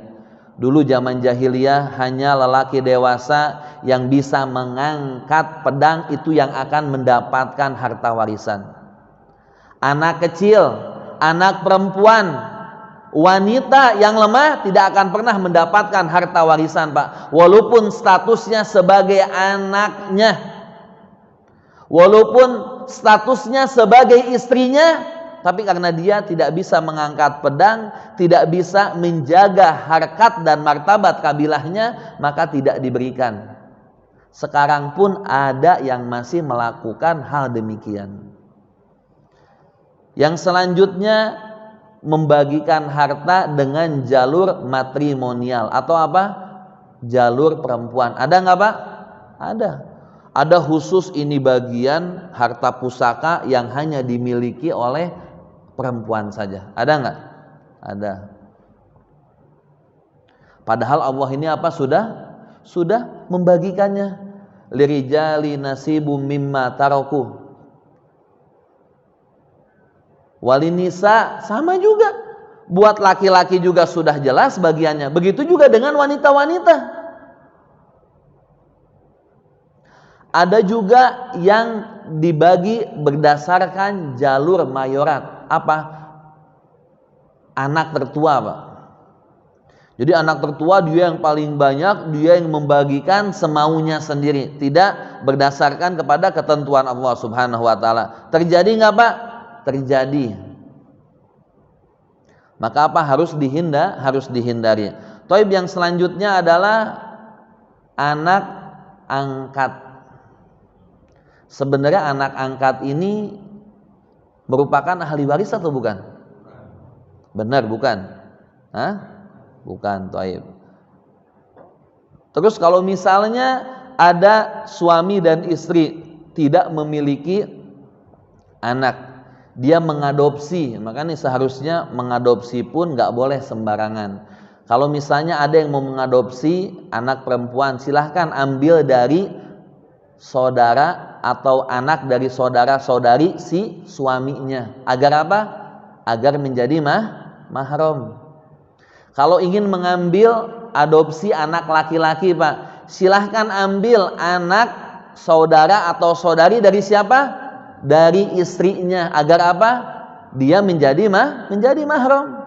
Dulu zaman jahiliyah hanya lelaki dewasa yang bisa mengangkat pedang itu yang akan mendapatkan harta warisan. Anak kecil, anak perempuan, wanita yang lemah tidak akan pernah mendapatkan harta warisan Pak. Walaupun statusnya sebagai anaknya, walaupun statusnya sebagai istrinya, tapi karena dia tidak bisa mengangkat pedang, tidak bisa menjaga harkat dan martabat kabilahnya, maka tidak diberikan. Sekarang pun ada yang masih melakukan hal demikian. Yang selanjutnya, membagikan harta dengan jalur matrimonial atau apa? Jalur perempuan. Ada nggak Pak? Ada. Ada khusus ini bagian harta pusaka yang hanya dimiliki oleh perempuan saja. Ada nggak? Ada. Padahal Allah ini apa? Sudah membagikannya. Lirijali nasibum mimma taraku. Walinisa sama juga. Buat laki-laki juga sudah jelas bagiannya. Begitu juga dengan wanita-wanita. Ada juga yang dibagi berdasarkan jalur mayorat. Apa? Anak tertua, Pak. Jadi anak tertua dia yang paling banyak, dia yang membagikan semaunya sendiri, tidak berdasarkan kepada ketentuan Allah Subhanahu wa taala. Terjadi nggak, Pak? Terjadi. Maka apa? Harus dihindari. Toib yang selanjutnya adalah anak angkat. Sebenarnya anak angkat ini merupakan ahli waris atau bukan? Benar, bukan? Hah? Bukan, toib. Terus kalau misalnya ada suami dan istri tidak memiliki anak, dia mengadopsi, makanya seharusnya mengadopsi pun nggak boleh sembarangan. Kalau misalnya ada yang mau mengadopsi anak perempuan, silahkan ambil dari saudara atau anak dari saudara-saudari si suaminya. Agar apa? Agar menjadi mahram. Kalau ingin mengambil adopsi anak laki-laki, Pak, silahkan ambil anak saudara atau saudari dari siapa? Dari istrinya. Agar apa? Dia menjadi mahram.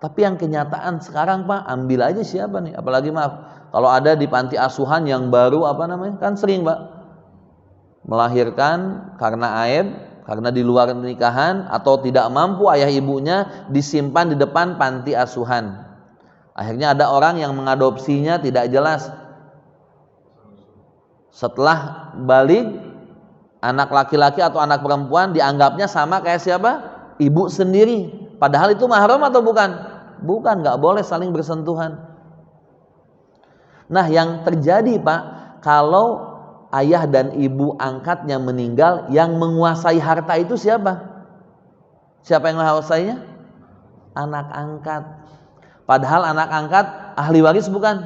Tapi yang kenyataan sekarang, Pak, ambil aja siapa nih? Apalagi maaf, kalau ada di panti asuhan yang baru kan sering, Pak, melahirkan karena aib, karena di luar nikahan atau tidak mampu ayah ibunya, disimpan di depan panti asuhan. Akhirnya ada orang yang mengadopsinya tidak jelas. Setelah balik, anak laki-laki atau anak perempuan dianggapnya sama kayak siapa? Ibu sendiri. Padahal itu mahram atau bukan? Bukan, nggak boleh saling bersentuhan. Nah, yang terjadi, Pak, kalau ayah dan ibu angkatnya meninggal, yang menguasai harta itu siapa? Siapa yang menguasainya? Anak angkat. Padahal anak angkat ahli waris bukan?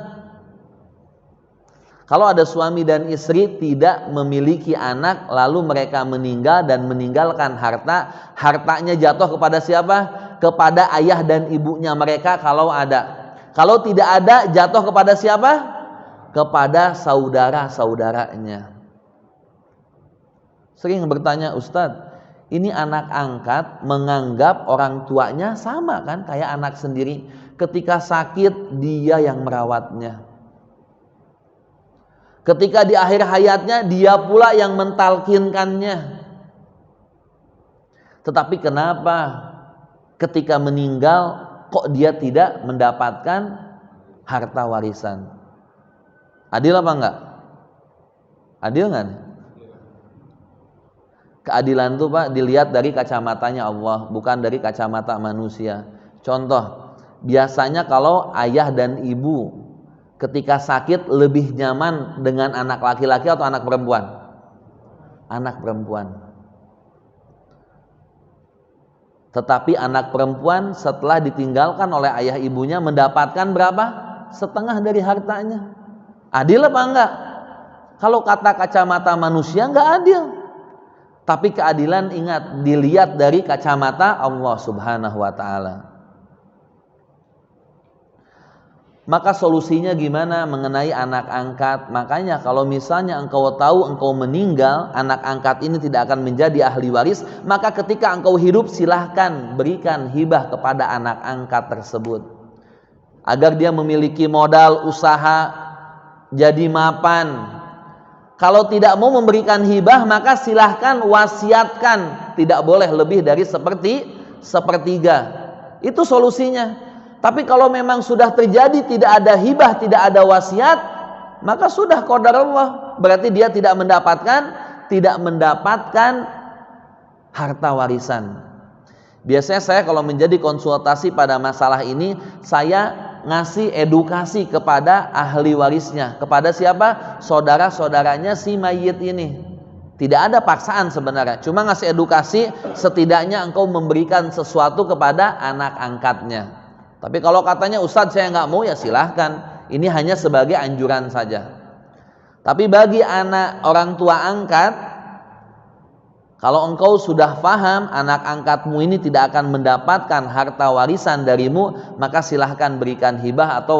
Kalau ada suami dan istri tidak memiliki anak, lalu mereka meninggal dan meninggalkan harta, hartanya jatuh kepada siapa? Kepada ayah dan ibunya mereka kalau ada. Kalau tidak ada, jatuh kepada siapa? Kepada saudara-saudaranya. Sering bertanya, Ustadz, ini anak angkat menganggap orang tuanya sama kan kayak anak sendiri. Ketika sakit dia yang merawatnya. Ketika di akhir hayatnya dia pula yang mentalkinkannya. Tetapi kenapa ketika meninggal kok dia tidak mendapatkan harta warisan? Adil apa enggak? Adil enggak? Keadilan itu, Pak, dilihat dari kacamatanya Allah, bukan dari kacamata manusia. Contoh, biasanya kalau ayah dan ibu ketika sakit lebih nyaman dengan anak laki-laki atau anak perempuan? Anak perempuan. Tetapi anak perempuan setelah ditinggalkan oleh ayah ibunya mendapatkan berapa? Setengah dari hartanya. Adil apa enggak? Kalau kata kacamata manusia enggak adil. Tapi keadilan, ingat, dilihat dari kacamata Allah Subhanahu wa taala. Maka solusinya gimana mengenai anak angkat? Makanya kalau misalnya engkau tahu engkau meninggal, anak angkat ini tidak akan menjadi ahli waris, maka ketika engkau hidup silahkan berikan hibah kepada anak angkat tersebut. Agar dia memiliki modal usaha jadi mapan. Kalau tidak mau memberikan hibah, maka silahkan wasiatkan. Tidak boleh lebih dari sepertiga. Itu solusinya. Tapi kalau memang sudah terjadi tidak ada hibah, tidak ada wasiat, maka sudah qadar Allah. Berarti dia tidak mendapatkan harta warisan. Biasanya saya kalau menjadi konsultasi pada masalah ini, saya ngasih edukasi kepada ahli warisnya. Kepada siapa? Saudara-saudaranya si mayit ini. Tidak ada paksaan sebenarnya, cuma ngasih edukasi, setidaknya engkau memberikan sesuatu kepada anak angkatnya. Tapi kalau katanya Ustadz saya nggak mau, ya silahkan. Ini hanya sebagai anjuran saja. Tapi bagi anak orang tua angkat, Kalau engkau sudah faham anak angkatmu ini tidak akan mendapatkan harta warisan darimu, maka silahkan berikan hibah atau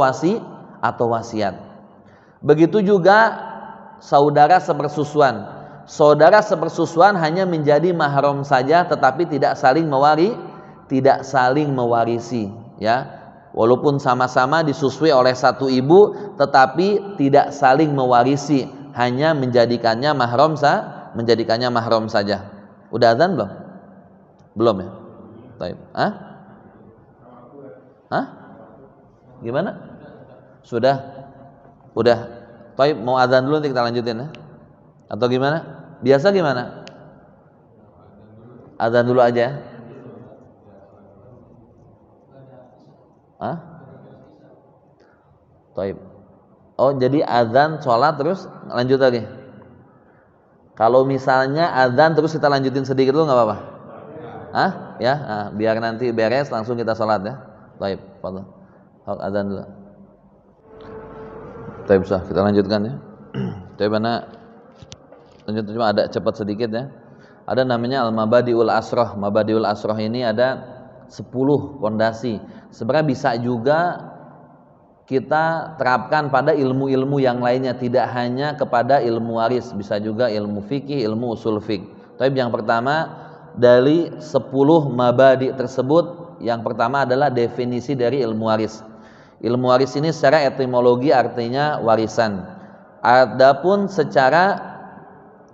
wasiat. Begitu juga saudara sepersusuan. Saudara sepersusuan hanya menjadi mahram saja, tetapi tidak saling mewarisi, ya. Walaupun sama-sama disusui oleh satu ibu, tetapi tidak saling mewarisi, hanya menjadikannya mahram saja. Udah azan belum? Belum ya? Baik. Gimana? Sudah. Udah. Baik, mau azan dulu nanti kita lanjutin ya. Atau gimana? Biasa gimana? Azan dulu aja. Baik. Oh, jadi azan, sholat terus lanjut lagi. Kalau misalnya azan terus kita lanjutin sedikit dulu nggak apa-apa? Ya, biar nanti beres langsung kita sholat ya. Baik, fadhil. Azan dulu. Baik, bisa kita lanjutkan ya. Coba lanjut, cuma ada cepat sedikit ya. Ada namanya Al-Mabadiul Asroh. Mabadiul Asroh ini ada 10 pondasi. Sebenarnya bisa juga kita terapkan pada ilmu-ilmu yang lainnya, tidak hanya kepada ilmu waris, bisa juga ilmu fikih, ilmu usul fikih. Tapi yang pertama dari 10 mabadi tersebut, yang pertama adalah definisi dari ilmu waris. Ilmu waris ini secara etimologi artinya warisan. Adapun secara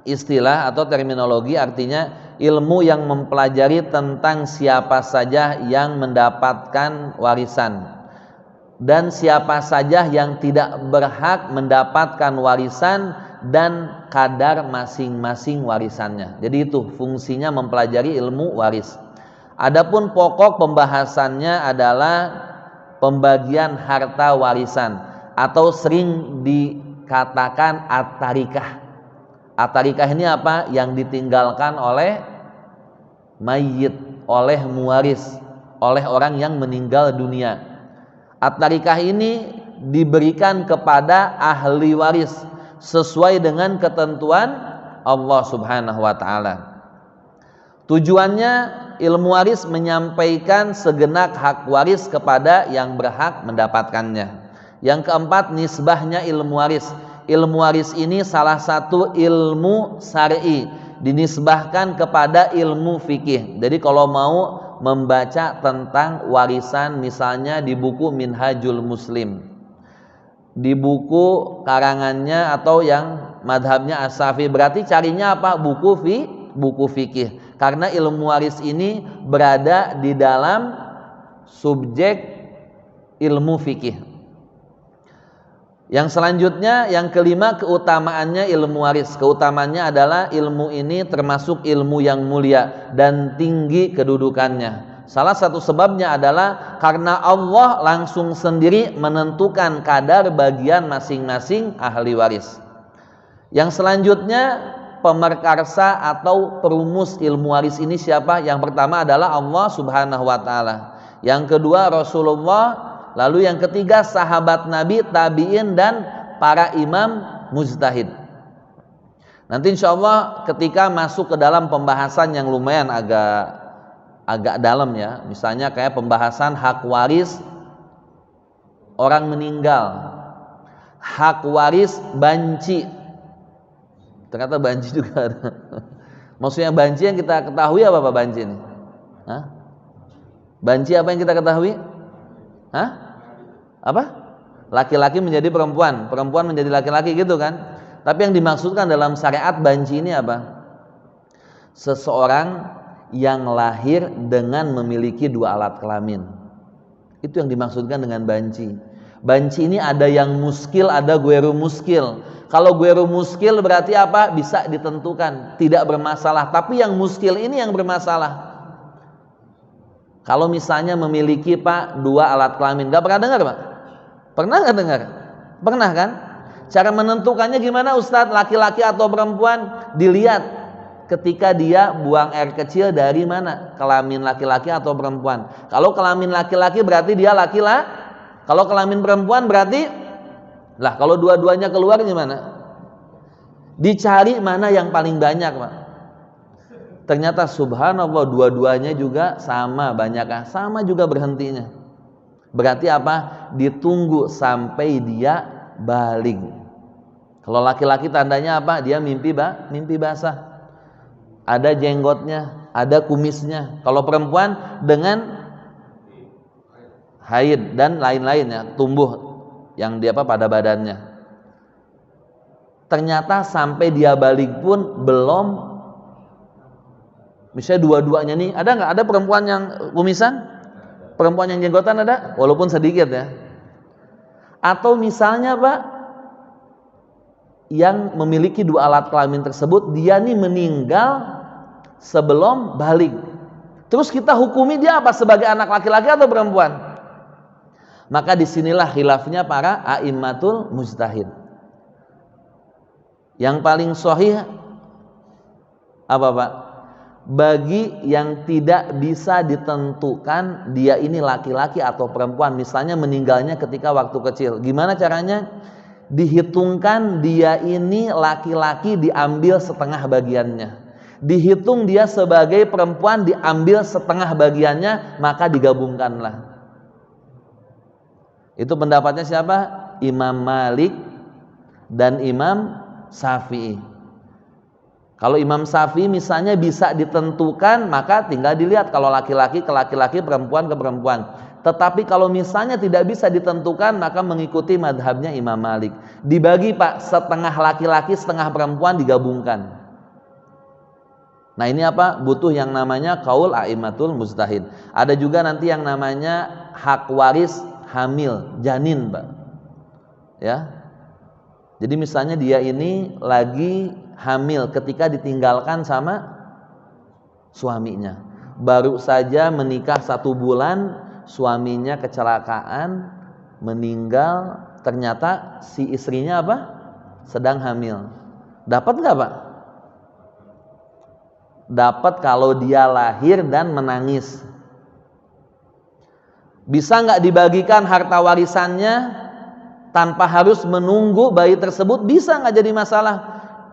istilah atau terminologi artinya ilmu yang mempelajari tentang siapa saja yang mendapatkan warisan dan siapa saja yang tidak berhak mendapatkan warisan dan kadar masing-masing warisannya. Jadi itu fungsinya mempelajari ilmu waris. Adapun pokok pembahasannya adalah pembagian harta warisan atau sering dikatakan at-tarikah. At-tarikah ini apa? Yang ditinggalkan oleh mayyit, oleh muwaris, oleh orang yang meninggal dunia. At-tarikah ini diberikan kepada ahli waris sesuai dengan ketentuan Allah Subhanahu wa taala. Tujuannya ilmu waris menyampaikan segenap hak waris kepada yang berhak mendapatkannya. Yang keempat, nisbahnya ilmu waris. Ilmu waris ini salah satu ilmu syar'i, dinisbahkan kepada ilmu fikih. Jadi kalau mau membaca tentang warisan misalnya di buku Minhajul Muslim, di buku karangannya atau yang madhabnya As-Syafi'i, berarti carinya apa? Buku fikih. Karena ilmu waris ini berada di dalam subjek ilmu fikih. Yang selanjutnya, yang kelima, keutamaannya ilmu waris. Keutamaannya adalah ilmu ini termasuk ilmu yang mulia dan tinggi kedudukannya. Salah satu sebabnya adalah karena Allah langsung sendiri menentukan kadar bagian masing-masing ahli waris. Yang selanjutnya, pemerkarsa atau perumus ilmu waris ini siapa? Yang pertama adalah Allah Subhanahu wa taala. Yang kedua Rasulullah. Lalu yang ketiga sahabat Nabi, tabi'in, dan para imam mujtahid. Nanti insya Allah ketika masuk ke dalam pembahasan yang lumayan agak dalam ya, misalnya kayak pembahasan hak waris orang meninggal, hak waris banci. Ternyata banci juga ada. Maksudnya banci yang kita ketahui apa banci ini? Banci apa yang kita ketahui? Apa? Laki-laki menjadi perempuan, perempuan menjadi laki-laki gitu kan? Tapi yang dimaksudkan dalam syariat banci ini apa? Seseorang yang lahir dengan memiliki 2 alat kelamin. Itu yang dimaksudkan dengan banci. Banci ini ada yang muskil, ada gueru muskil. Kalau gueru muskil berarti apa? Bisa ditentukan, tidak bermasalah. Tapi yang muskil ini yang bermasalah. Kalau misalnya memiliki 2 alat kelamin, gak pernah dengar Pak? Pernah gak dengar? Pernah kan? Cara menentukannya gimana Ustadz? Laki-laki atau perempuan? Dilihat ketika dia buang air kecil dari mana? Kelamin laki-laki atau perempuan? Kalau kelamin laki-laki berarti dia laki-laki. Kalau kelamin perempuan berarti lah, kalau dua-duanya keluar gimana? Dicari mana yang paling banyak Pak. Ternyata subhanallah dua-duanya juga sama banyaknya, sama juga berhentinya. Berarti apa? Ditunggu sampai dia balik. Kalau laki-laki tandanya apa? Dia mimpi basah. Ada jenggotnya, ada kumisnya. Kalau perempuan dengan haid dan lain-lainnya, tumbuh yang dia pada badannya. Ternyata sampai dia balik pun belum. Misalnya dua-duanya nih, ada nggak? Ada perempuan yang kumisan, perempuan yang jenggotan ada, walaupun sedikit ya. Atau misalnya Pak, yang memiliki dua alat kelamin tersebut, dia nih meninggal sebelum balik. Terus kita hukumi dia apa? Sebagai anak laki-laki atau perempuan? Maka disinilah khilafnya para a'immatul mujtahid. Yang paling sahih apa Pak? Bagi yang tidak bisa ditentukan dia ini laki-laki atau perempuan, misalnya meninggalnya ketika waktu kecil, gimana caranya? Dihitungkan dia ini laki-laki, diambil setengah bagiannya. Dihitung dia sebagai perempuan, diambil setengah bagiannya, maka digabungkanlah. Itu pendapatnya siapa? Imam Malik dan Imam Syafi'i. Kalau Imam Syafi'i misalnya bisa ditentukan, maka tinggal dilihat kalau laki-laki ke laki-laki, perempuan ke perempuan. Tetapi kalau misalnya tidak bisa ditentukan, maka mengikuti madhabnya Imam Malik. Dibagi Pak, setengah laki-laki, setengah perempuan digabungkan. Nah ini apa? Butuh yang namanya qaul a'immatul mujtahid. Ada juga nanti yang namanya hak waris hamil, janin Pak. Ya. Jadi misalnya dia ini lagi hamil ketika ditinggalkan sama suaminya. Baru saja menikah 1 bulan, suaminya kecelakaan, meninggal. Ternyata si istrinya apa? Sedang hamil. Dapat nggak Pak? Dapat kalau dia lahir dan menangis. Bisa nggak dibagikan harta warisannya tanpa harus menunggu bayi tersebut? Bisa nggak, jadi masalah.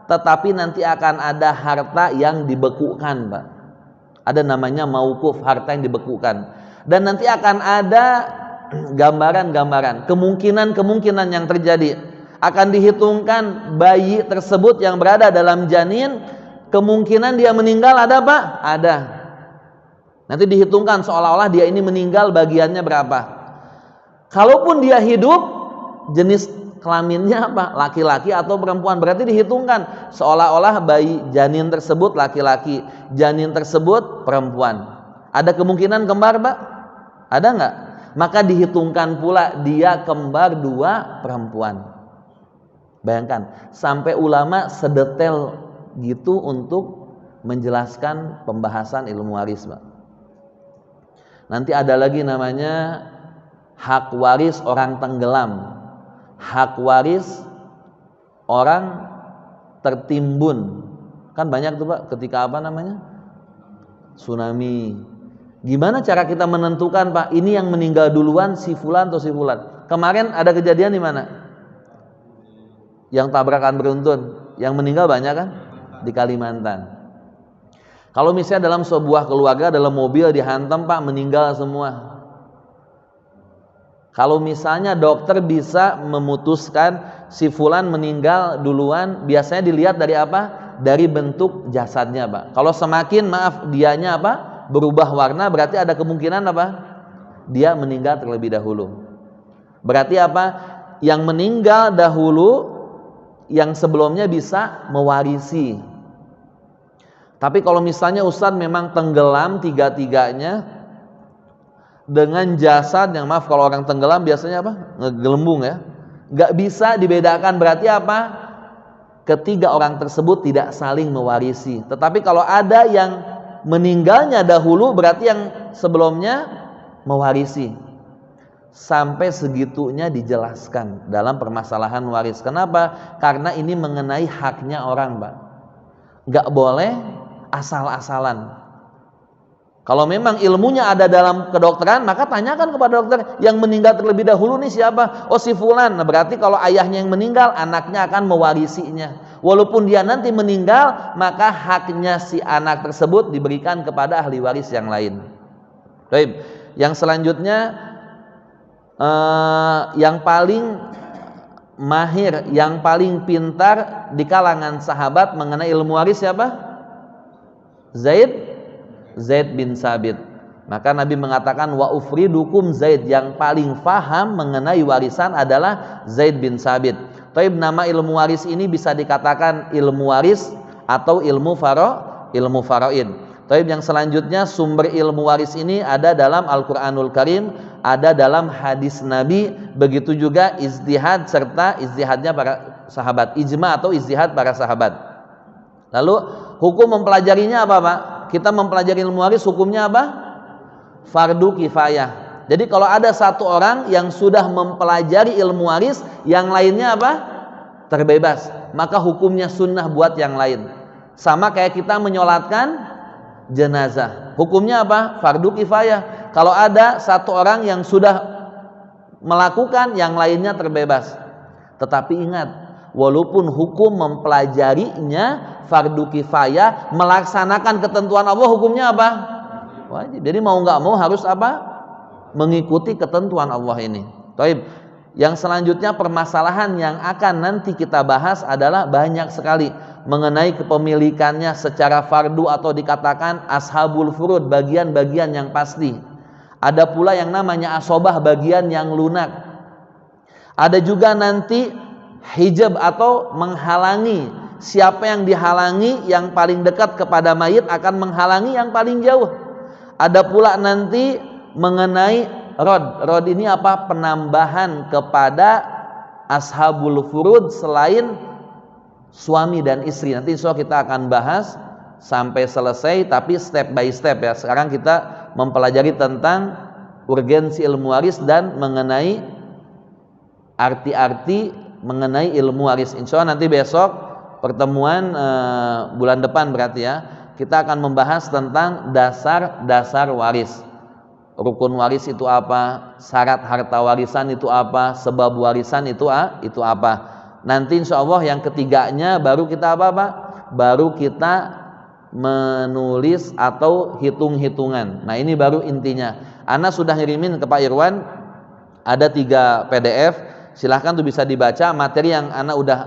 Tetapi nanti akan ada harta yang dibekukan Pak. Ada namanya mauquf, harta yang dibekukan. Dan nanti akan ada gambaran-gambaran, kemungkinan-kemungkinan yang terjadi. Akan dihitungkan bayi tersebut yang berada dalam janin, kemungkinan dia meninggal ada Pak? Ada. Nanti dihitungkan seolah-olah dia ini meninggal bagiannya berapa. Kalaupun dia hidup, jenis kelaminnya apa? Laki-laki atau perempuan. Berarti dihitungkan seolah-olah bayi janin tersebut laki-laki, janin tersebut perempuan. Ada kemungkinan kembar Pak? Ada nggak? Maka dihitungkan pula dia kembar 2 perempuan. Bayangkan, sampai ulama sedetail gitu untuk menjelaskan pembahasan ilmu waris Pak. Nanti ada lagi namanya hak waris orang tenggelam, hak waris orang tertimbun. Kan banyak tuh Pak, ketika apa namanya? Tsunami. Gimana cara kita menentukan Pak, ini yang meninggal duluan si fulan atau si fulan? Kemarin ada kejadian di mana? Yang tabrakan beruntun, yang meninggal banyak kan? Di Kalimantan. Kalau misalnya dalam sebuah keluarga, dalam mobil dihantam Pak, meninggal semua. Kalau misalnya dokter bisa memutuskan si fulan meninggal duluan, biasanya dilihat dari apa? Dari bentuk jasadnya Pak. Kalau semakin dianya apa? Berubah warna, berarti ada kemungkinan apa? Dia meninggal terlebih dahulu. Berarti apa? Yang meninggal dahulu, yang sebelumnya bisa mewarisi. Tapi kalau misalnya Ustadz memang tenggelam tiga-tiganya dengan jasad yang, maaf kalau orang tenggelam biasanya apa? Ngegelembung ya. Gak bisa dibedakan, berarti apa? Ketiga orang tersebut tidak saling mewarisi. Tetapi kalau ada yang meninggalnya dahulu, berarti yang sebelumnya mewarisi. Sampai segitunya dijelaskan dalam permasalahan waris. Kenapa? Karena ini mengenai haknya orang Pak. Gak boleh asal-asalan. Kalau memang ilmunya ada dalam kedokteran, maka tanyakan kepada dokter, yang meninggal terlebih dahulu nih siapa? Oh si fulan. Nah berarti kalau ayahnya yang meninggal, anaknya akan mewarisinya. Walaupun dia nanti meninggal, maka haknya si anak tersebut diberikan kepada ahli waris yang lain. Baik. Yang selanjutnya yang paling mahir, yang paling pintar di kalangan sahabat mengenai ilmu waris siapa? Zaid bin Sabit. Maka Nabi mengatakan wa ufridukum Zaid, yang paling faham mengenai warisan adalah Zaid bin Sabit. Tapi nama ilmu waris ini bisa dikatakan ilmu waris atau ilmu faraid. Tapi yang selanjutnya sumber ilmu waris ini ada dalam Al-Qur'anul Karim, ada dalam hadis Nabi, begitu juga ijtihad serta ijtihadnya para sahabat, ijma atau ijtihad para sahabat. Lalu hukum mempelajarinya apa, Pak? Kita mempelajari ilmu waris hukumnya apa? Fardu kifayah. Jadi kalau ada satu orang yang sudah mempelajari ilmu waris, yang lainnya apa? Terbebas. Maka hukumnya sunnah buat yang lain. Sama kayak kita menyolatkan jenazah. Hukumnya apa? Fardu kifayah. Kalau ada satu orang yang sudah melakukan, yang lainnya terbebas. Tetapi ingat, walaupun hukum mempelajarinya fardu kifayah, melaksanakan ketentuan Allah hukumnya apa? Wajib. Jadi mau nggak mau harus apa? Mengikuti ketentuan Allah ini. Taib. Yang selanjutnya permasalahan yang akan nanti kita bahas adalah banyak sekali mengenai kepemilikannya secara fardu atau dikatakan ashabul furud, bagian-bagian yang pasti. Ada pula yang namanya asobah, bagian yang lunak. Ada juga nanti hijab atau menghalangi. Siapa yang dihalangi, yang paling dekat kepada mayit akan menghalangi yang paling jauh. Ada pula nanti mengenai rod ini apa? Penambahan kepada ashabul furud selain suami dan istri. Nanti insya Allah kita akan bahas sampai selesai, tapi step by step ya. Sekarang kita mempelajari tentang urgensi ilmu waris dan mengenai arti-arti mengenai ilmu waris. Insya Allah nanti besok pertemuan bulan depan berarti ya, kita akan membahas tentang dasar waris. Rukun waris itu apa, syarat harta warisan itu apa, sebab warisan itu apa. Nanti insya Allah yang ketiganya baru kita apa Pak? Baru kita menulis atau hitung-hitungan. Nah ini baru intinya. Ana sudah ngirimin ke Pak Irwan, ada 3 PDF, silahkan tuh bisa dibaca materi yang Ana udah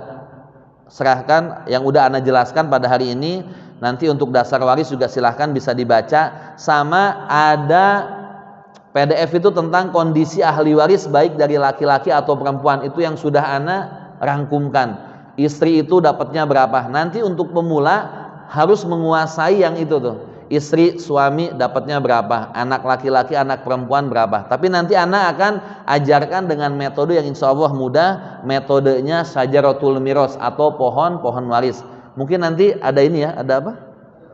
serahkan, yang udah Ana jelaskan pada hari ini. Nanti untuk dasar waris juga silahkan bisa dibaca. Sama ada PDF itu tentang kondisi ahli waris baik dari laki-laki atau perempuan, itu yang sudah Ana rangkumkan. Istri itu dapatnya berapa? Nanti untuk pemula harus menguasai yang itu tuh. Istri, suami dapatnya berapa? Anak laki-laki, anak perempuan berapa? Tapi nanti Ana akan ajarkan dengan metode yang insya Allah mudah. Metodenya syajaratul miros atau pohon waris. Mungkin nanti ada ini ya, ada apa?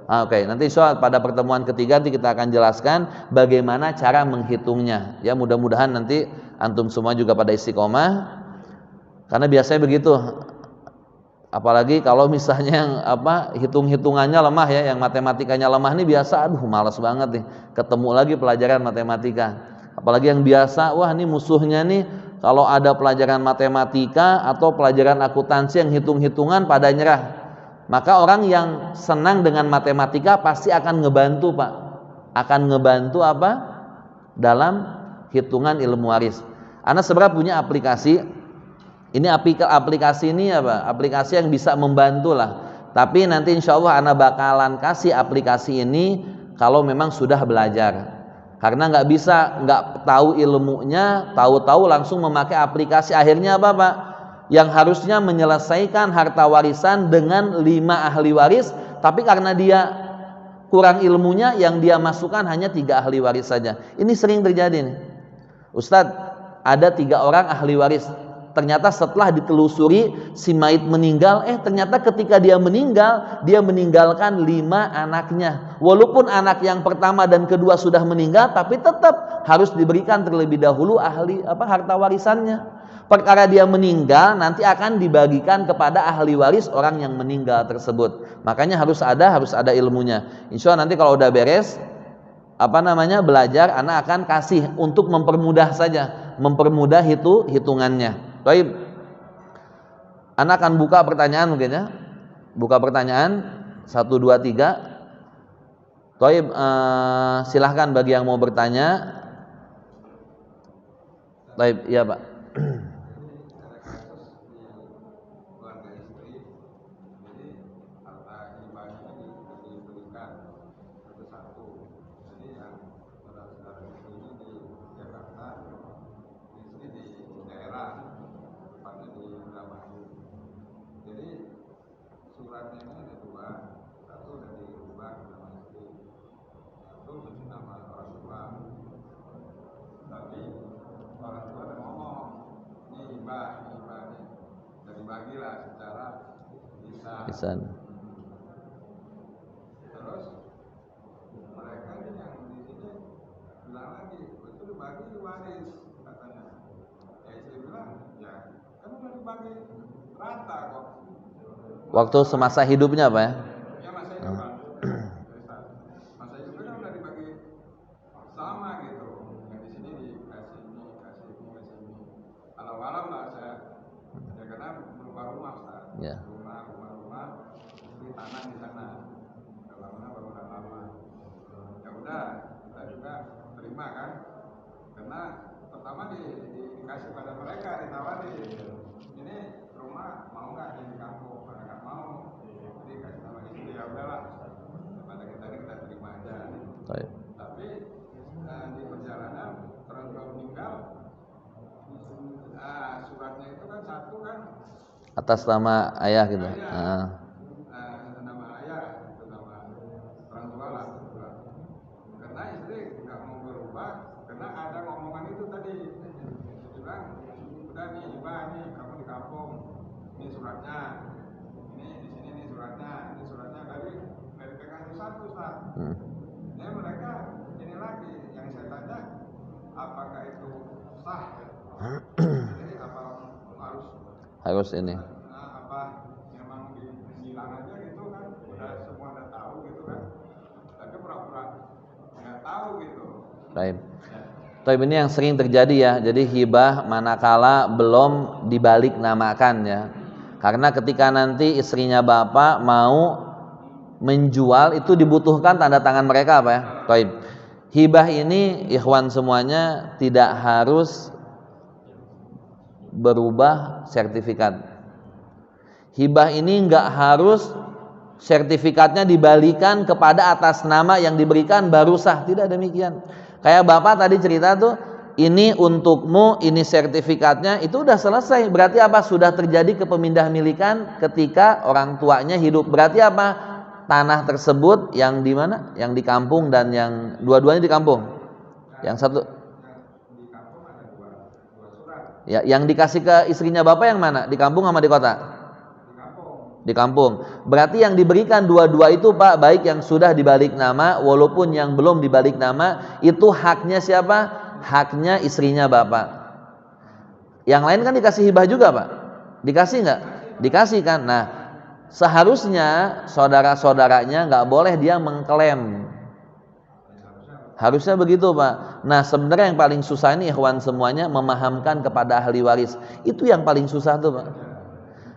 Oke, nanti insya Allah pada pertemuan ketiga nanti kita akan jelaskan bagaimana cara menghitungnya. Ya mudah-mudahan nanti antum semua juga pada istiqomah. Karena biasanya begitu. Apalagi kalau misalnya yang hitung-hitungannya lemah ya, yang matematikanya lemah nih biasa, aduh malas banget nih ketemu lagi pelajaran matematika. Apalagi yang biasa, wah ini musuhnya nih kalau ada pelajaran matematika atau pelajaran akuntansi yang hitung-hitungan pada nyerah. Maka orang yang senang dengan matematika pasti akan ngebantu Pak. Akan ngebantu apa? Dalam hitungan ilmu waris. Ana sebenarnya punya aplikasi. Ini aplikasi ini apa? Aplikasi yang bisa membantu lah. Tapi nanti insya Allah Ana bakalan kasih aplikasi ini kalau memang sudah belajar. Karena nggak bisa nggak tahu ilmunya, tahu-tahu langsung memakai aplikasi. Akhirnya apa Pak? Yang harusnya menyelesaikan harta warisan dengan 5 ahli waris, tapi karena dia kurang ilmunya, yang dia masukkan hanya 3 ahli waris saja. Ini sering terjadi nih. Ustadz, ada 3 orang ahli waris. Ternyata setelah ditelusuri si mayit meninggal, ternyata ketika dia meninggal, dia meninggalkan 5 anaknya. Walaupun anak yang pertama dan kedua sudah meninggal, tapi tetap harus diberikan terlebih dahulu harta warisannya. Perkara dia meninggal nanti akan dibagikan kepada ahli waris orang yang meninggal tersebut. Makanya harus ada ilmunya. Insya Allah nanti kalau udah beres belajar, Ana akan kasih untuk mempermudah saja, hitungannya. Baik. Ana akan buka pertanyaan mungkin ya. Buka pertanyaan 1 2 3. Toib, silahkan bagi yang mau bertanya. Toib, iya Pak. Lisan. Terus mereka ini yang di sini bilang lagi, itu dibagi waris katanya. Ya istri bilang, ya kan udah dibagi rata kok. Waktu semasa hidupnya Pak ya? Ya masa hidup kan. Masa hidupnya udah dibagi sama gitu. Yang di sini dikasih ini, kasih ini, kasih ini. Alam-alam lah saya. Ya karena berupa rumah Ustaz. Ya. Di tanah di sana, bangunan lama. Ya udah, kita juga terima kan, karena pertama dikasih pada mereka, ditawarin, ini rumah mau nggak di kampung, pada nggak mau, jadi kasih sama istri, ya udahlah, pada kita ini kita terima aja. Baik. Tapi di perjalanan orang tua meninggal, suratnya itu kan satu kan Atas nama ayah gitu. Nama ayah itu nama orang tua lah. Karena istri nggak mau berubah, karena ada ngomongan itu tadi. Dia bilang, udah nih Iba nih kamu di kampung, ini suratnya, ini di sini nih suratnya dari pegang satu Ustaz. Ini mereka ini lagi yang saya tanya, apakah itu sah? Jadi apa harus ini. Apa memang bilang aja gitu kan, udah semua udah tahu gitu kan, tapi pura-pura nggak tahu gitu. Baik. Tapi ini yang sering terjadi ya. Jadi hibah manakala belum dibalik namakan ya. Karena ketika nanti istrinya bapak mau menjual itu dibutuhkan tanda tangan mereka apa ya. Baik. Hibah ini ikhwan semuanya tidak harus berubah sertifikat. Hibah ini enggak harus sertifikatnya dibalikan kepada atas nama yang diberikan baru sah, tidak demikian. Kayak bapak tadi cerita tuh, ini untukmu, ini sertifikatnya, itu udah selesai. Berarti apa? Sudah terjadi kepemindah milikan ketika orang tuanya hidup. Berarti apa? Tanah tersebut yang di mana? Yang di kampung dan yang dua-duanya di kampung. Yang satu ya, yang dikasih ke istrinya bapak yang mana? Di kampung sama di kota? Di kampung. Berarti yang diberikan dua-dua itu Pak, baik yang sudah dibalik nama walaupun yang belum dibalik nama, itu haknya siapa? Haknya istrinya bapak. Yang lain kan dikasih hibah juga Pak? Dikasih nggak? Dikasih kan? Nah, seharusnya saudara-saudaranya nggak boleh dia mengklaim. Harusnya begitu Pak. Nah sebenarnya yang paling susah ini ikhwan semuanya memahamkan kepada ahli waris. Itu yang paling susah tuh Pak.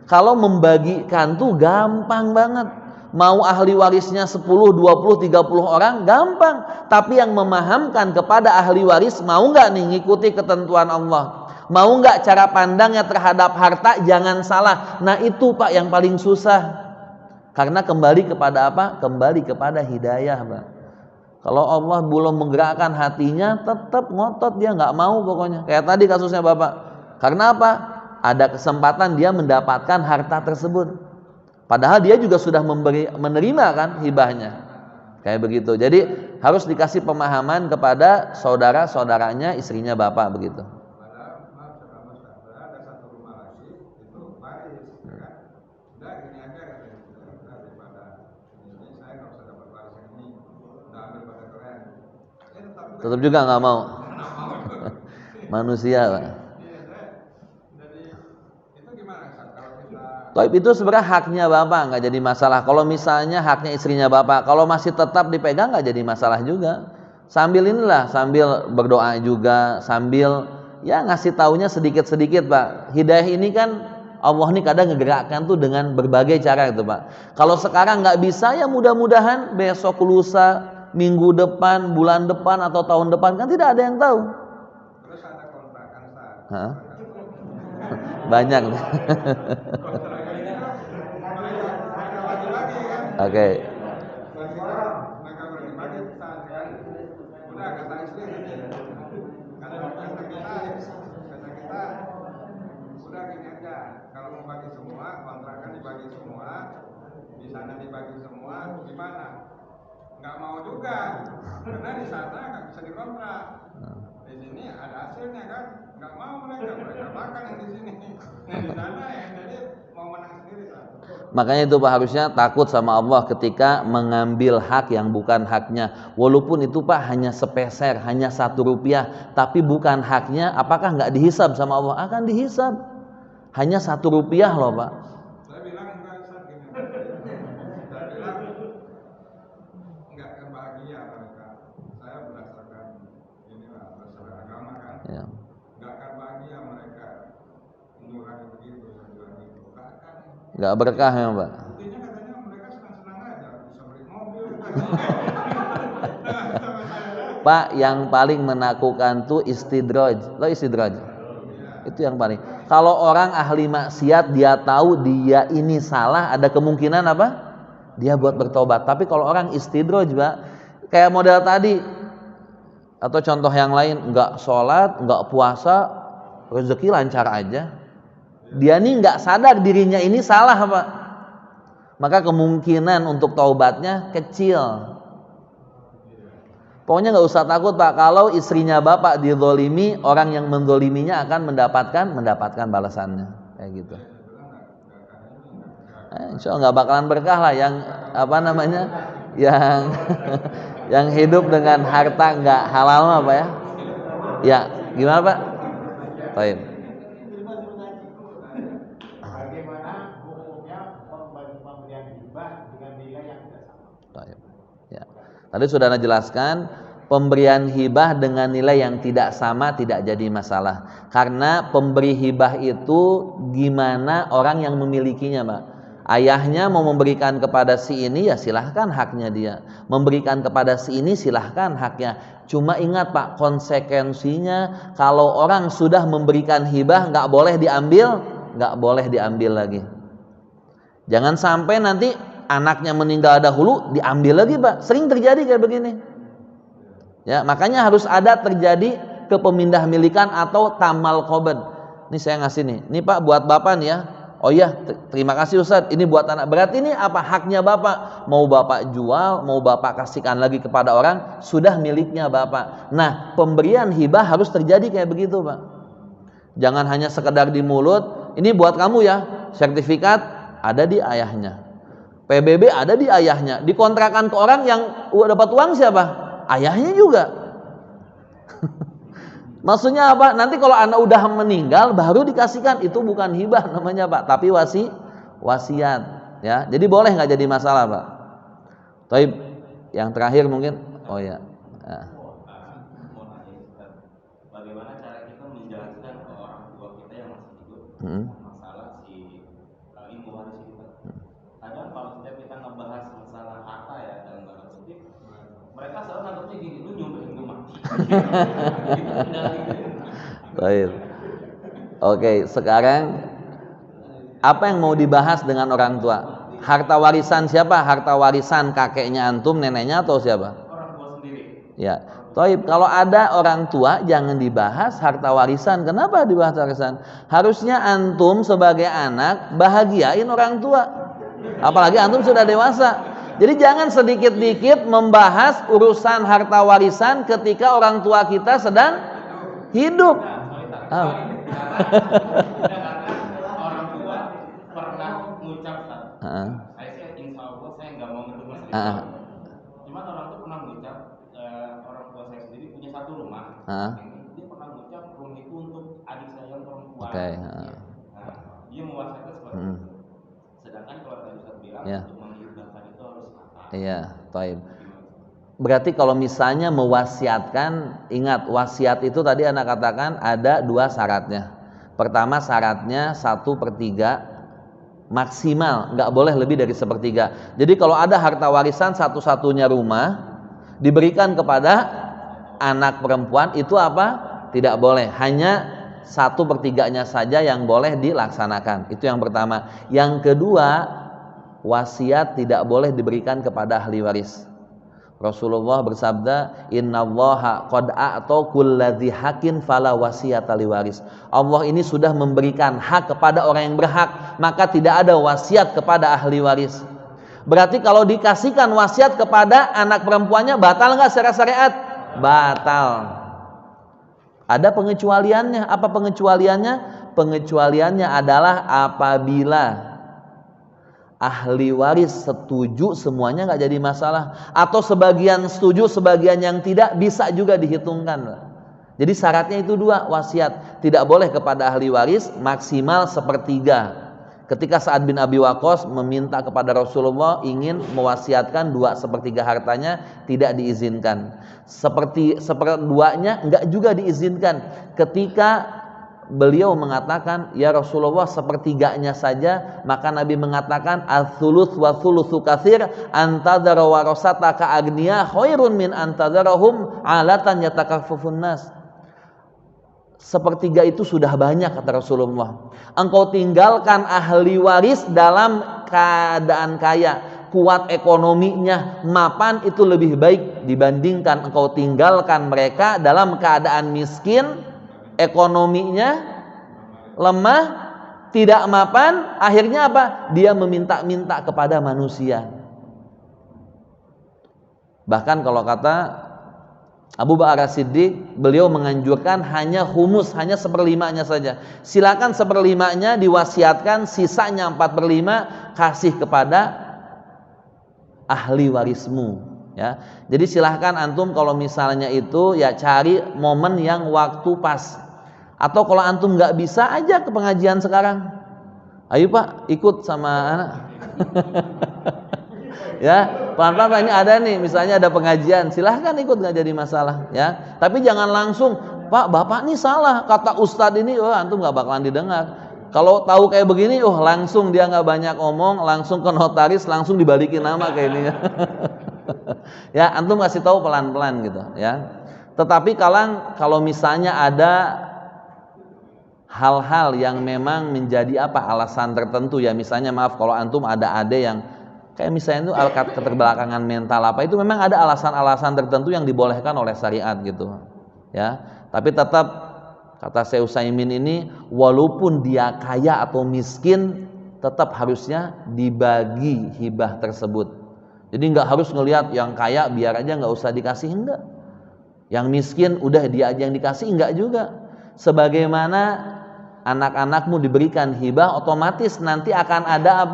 Kalau membagikan tuh gampang banget. Mau ahli warisnya 10, 20, 30 orang gampang. Tapi yang memahamkan kepada ahli waris, mau nggak nih ngikuti ketentuan Allah? Mau nggak cara pandangnya terhadap harta jangan salah. Nah itu Pak yang paling susah. Karena kembali kepada apa? Kembali kepada hidayah Pak. Kalau Allah belum menggerakkan hatinya, tetap ngotot dia nggak mau pokoknya. Kayak tadi kasusnya bapak. Karena apa? Ada kesempatan dia mendapatkan harta tersebut. Padahal dia juga sudah menerima kan hibahnya. Kayak begitu. Jadi harus dikasih pemahaman kepada saudara-saudaranya, istrinya bapak begitu. Ada satu rumah lagi itu waris, kan? Udah gini aja daripada ini saya nggak usah dapat waris yang ini, udah ambil pada keren. Tetap juga nggak mau. Manusia Pak. Jadi itu gimana kalau kita? Toib itu sebenarnya haknya bapak, nggak jadi masalah. Kalau misalnya haknya istrinya bapak, kalau masih tetap dipegang nggak jadi masalah juga. Sambil inilah, sambil berdoa juga, sambil ya ngasih taunya sedikit-sedikit Pak. Hidayah ini kan Allah ini kadang ngegerakkan tuh dengan berbagai cara gitu Pak. Kalau sekarang nggak bisa ya mudah-mudahan besok, lusa, minggu depan, bulan depan atau tahun depan, kan tidak ada yang tahu. Terus ada kontrakan Ustaz. Hah? Banyak. Oke. Mereka bagi-bagi Ustaz kan. Udah kata istri kata kita udah gini aja, kalau mau bagi semua, kontrakan dibagi semua, di sana dibagi semua, gimana? Nggak mau juga, karena di sana nggak bisa dikontrak. Di sini ada hasilnya kan, nggak mau mereka makan yang di sini, yang di sana yang jadi mau menang sendiri kan. Makanya itu Pak, harusnya takut sama Allah ketika mengambil hak yang bukan haknya. Walaupun itu Pak hanya sepeser, hanya 1 rupiah, tapi bukan haknya, apakah nggak dihisab sama Allah? Akan dihisab. Hanya 1 rupiah loh Pak. Saya bilang enggak Ustaz gini. Saya bilang enggak akan bahagia mereka. Saya berdasarkan inilah berdasarkan agama kan. Ya. Enggak akan bahagia mereka mengurangi begitu itu. Nggak berkah ya Pak. Buktinya katanya mereka senang-senang aja bisa beli mobil. Pak, yang paling menakutkan tuh istidraj. Lo istidraj? Itu yang paling. Kalau orang ahli maksiat dia tahu dia ini salah, ada kemungkinan apa? Dia buat bertobat. Tapi kalau orang istidraj Pak, kayak model tadi atau contoh yang lain, nggak sholat, nggak puasa, rezeki lancar aja. Dia nih nggak sadar dirinya ini salah Pak. Maka kemungkinan untuk taubatnya kecil. Pokoknya nggak usah takut Pak, kalau istrinya Bapak dizolimi, orang yang menzoliminya akan mendapatkan balasannya, kayak gitu. Insya Allah nggak bakalan berkah lah yang apa namanya, yang yang hidup dengan harta nggak halal mah Pak ya. Ya, gimana Pak? Baik. Bagaimana hukumnya pemberian hibah dengan nilai yang tidak sama? Ya. Tadi sudah Anda jelaskan, pemberian hibah dengan nilai yang tidak sama tidak jadi masalah. Karena pemberi hibah itu gimana orang yang memilikinya Pak. Ayahnya mau memberikan kepada si ini ya silahkan haknya dia. Memberikan kepada si ini silahkan haknya. Cuma ingat Pak, konsekuensinya kalau orang sudah memberikan hibah nggak boleh diambil lagi. Jangan sampai nanti anaknya meninggal dahulu diambil lagi Pak. Sering terjadi kayak begini. Ya, makanya harus ada terjadi kepemindah milikan atau tamal qobad. Ini saya ngasih nih. Ini Pak buat Bapak nih ya. Oh iya, terima kasih Ustaz. Ini buat anak. Berarti ini apa haknya Bapak? Mau Bapak jual, mau Bapak kasihkan lagi kepada orang, sudah miliknya Bapak. Nah, pemberian hibah harus terjadi kayak begitu Pak. Jangan hanya sekedar di mulut. Ini buat kamu ya. Sertifikat ada di ayahnya. PBB ada di ayahnya. Dikontrakan ke orang yang dapat uang siapa? Ayahnya juga. Maksudnya apa? Nanti kalau anak udah meninggal baru dikasihkan, itu bukan hibah namanya Pak, tapi wasiat ya. Jadi boleh nggak jadi masalah Pak. Taib, yang terakhir mungkin, oh ya. Bagaimana cara kita menjelaskan ke orang tua kita yang masih hidup masalah si ilmu waris itu? Kadang kalau setiap kita ngebahas masalah harta ya dalam tanda kutip, mereka selalu nganggapnya gini, lu nyumpahin gue mati. Baik. Oke, sekarang apa yang mau dibahas dengan orang tua? Harta warisan siapa? Harta warisan kakeknya antum, neneknya atau siapa? Orang tua sendiri. Ya. Taib, kalau ada orang tua jangan dibahas harta warisan. Kenapa dibahas warisan? Harusnya antum sebagai anak bahagiain orang tua. Apalagi antum sudah dewasa. Jadi jangan sedikit-dikit membahas urusan harta warisan ketika orang tua kita sedang hidup. Karena orang tua pernah mengucap, saya sih insya Allah saya nggak mau ngedumel sedikit. Cuman orang tua pernah mengucap, orang tua saya sendiri punya satu rumah. Dia pernah mengucap rumah itu untuk adik saya yang perempuan. Dia mewasiatkan seperti itu. Sedangkan kalau tadi Ustaz bilang untuk menghidupkan itu harus matang. Iya, taib. Berarti kalau misalnya mewasiatkan, ingat wasiat itu tadi anak katakan ada 2 syaratnya. Pertama syaratnya 1/3 maksimal, nggak boleh lebih dari 1/3. Jadi kalau ada harta warisan satu-satunya rumah diberikan kepada anak perempuan, itu apa? Tidak boleh. Hanya 1/3-nya saja yang boleh dilaksanakan. Itu yang pertama. Yang kedua, wasiat tidak boleh diberikan kepada ahli waris. Rasulullah bersabda, innallaha qad a'ta kulladzi haqqin fala wasiyata liwaris. Allah ini sudah memberikan hak kepada orang yang berhak, maka tidak ada wasiat kepada ahli waris. Berarti kalau dikasihkan wasiat kepada anak perempuannya, batal nggak secara syariat? Batal. Ada pengecualiannya. Apa pengecualiannya? Pengecualiannya adalah apabila ahli waris setuju semuanya nggak jadi masalah, atau sebagian setuju sebagian yang tidak, bisa juga dihitungkan. Jadi syaratnya itu 2, wasiat tidak boleh kepada ahli waris maksimal 1/3. Ketika Sa'ad bin Abi Waqqas meminta kepada Rasulullah ingin mewasiatkan 2/3 hartanya, tidak diizinkan. 1/2-nya enggak juga diizinkan. Ketika beliau mengatakan, ya Rasulullah 1/3-nya saja, maka Nabi mengatakan, ats-tsuluts wa tsulusu katsir antadzara warasataka agniya khairun min antadzarahum alatan yatakaffafun nas. 1/3 itu sudah banyak, kata Rasulullah. Engkau tinggalkan ahli waris dalam keadaan kaya, kuat ekonominya, mapan, itu lebih baik dibandingkan engkau tinggalkan mereka dalam keadaan miskin, ekonominya lemah, tidak mapan. Akhirnya apa? Dia meminta-minta kepada manusia. Bahkan kalau kata Abu Bakar As-Siddiq, beliau menganjurkan hanya humus, hanya 1/5-nya saja. Silakan 1/5-nya diwasiatkan, sisanya 4/5 kasih kepada ahli warismu, ya. Jadi silahkan antum kalau misalnya itu ya cari momen yang waktu pas. Atau kalau antum nggak bisa, aja ke pengajian sekarang. Ayo Pak, ikut sama anak. Ya, pelan-pelan Pak, ini ada nih, misalnya ada pengajian, silahkan ikut, nggak jadi masalah, ya. Tapi jangan langsung, Pak, Bapak nih salah, kata Ustadz ini, antum nggak bakalan didengar. Kalau tahu kayak begini, langsung dia nggak banyak omong, langsung ke notaris, langsung dibalikin nama kayak ini. Ya, antum kasih tahu pelan-pelan gitu, ya. Tetapi kalau misalnya ada hal-hal yang memang menjadi alasan tertentu, ya misalnya maaf kalau antum ada ade yang kayak misalnya itu keterbelakangan mental itu memang ada alasan-alasan tertentu yang dibolehkan oleh syariat gitu, ya. Tapi tetap kata Syekh Utsaimin ini, walaupun dia kaya atau miskin, tetap harusnya dibagi hibah tersebut. Jadi nggak harus ngelihat yang kaya biar aja nggak usah dikasih, enggak. Yang miskin udah dia aja yang dikasih, enggak juga. Sebagaimana anak-anakmu diberikan hibah, otomatis nanti akan ada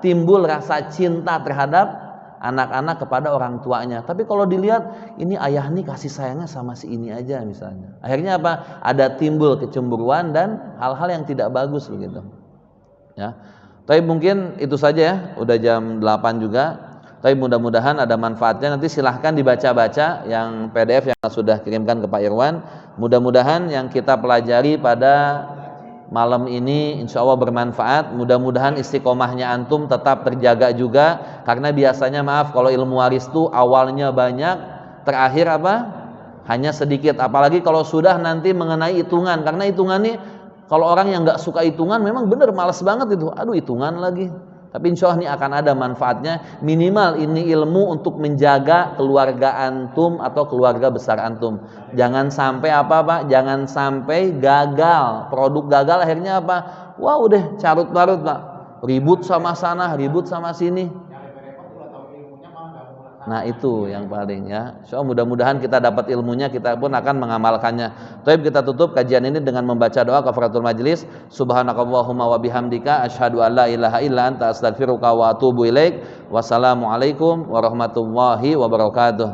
timbul rasa cinta terhadap anak-anak kepada orang tuanya. Tapi kalau dilihat ini ayah nih kasih sayangnya sama si ini aja misalnya, akhirnya ada timbul kecemburuan dan hal-hal yang tidak bagus begitu, ya. Tapi mungkin itu saja ya, udah jam 8 juga. Tapi mudah-mudahan ada manfaatnya. Nanti silahkan dibaca-baca yang PDF yang sudah kirimkan ke Pak Irwan. Mudah-mudahan yang kita pelajari pada malam ini insya Allah bermanfaat. Mudah-mudahan istiqomahnya antum tetap terjaga juga. Karena biasanya maaf kalau ilmu waris itu awalnya banyak, terakhir hanya sedikit. Apalagi kalau sudah nanti mengenai hitungan. Karena hitungan nih, kalau orang yang nggak suka hitungan memang bener malas banget itu. Aduh, hitungan lagi. Tapi insya Allah ini akan ada manfaatnya. Minimal ini ilmu untuk menjaga keluarga antum atau keluarga besar antum. Jangan sampai jangan sampai gagal. Produk gagal akhirnya wah udah carut marut Pak. Ribut sama sana, ribut sama sini. Nah itu yang paling, ya. So mudah-mudahan kita dapat ilmunya, kita pun akan mengamalkannya. Baik, kita tutup kajian ini dengan membaca doa kafaratul majlis. Subhanakallahumma wa bihamdika asyhadu an la ilaha illa anta astaghfiruka wa atubu ilaik. Wassalamualaikum warahmatullahi wabarakatuh.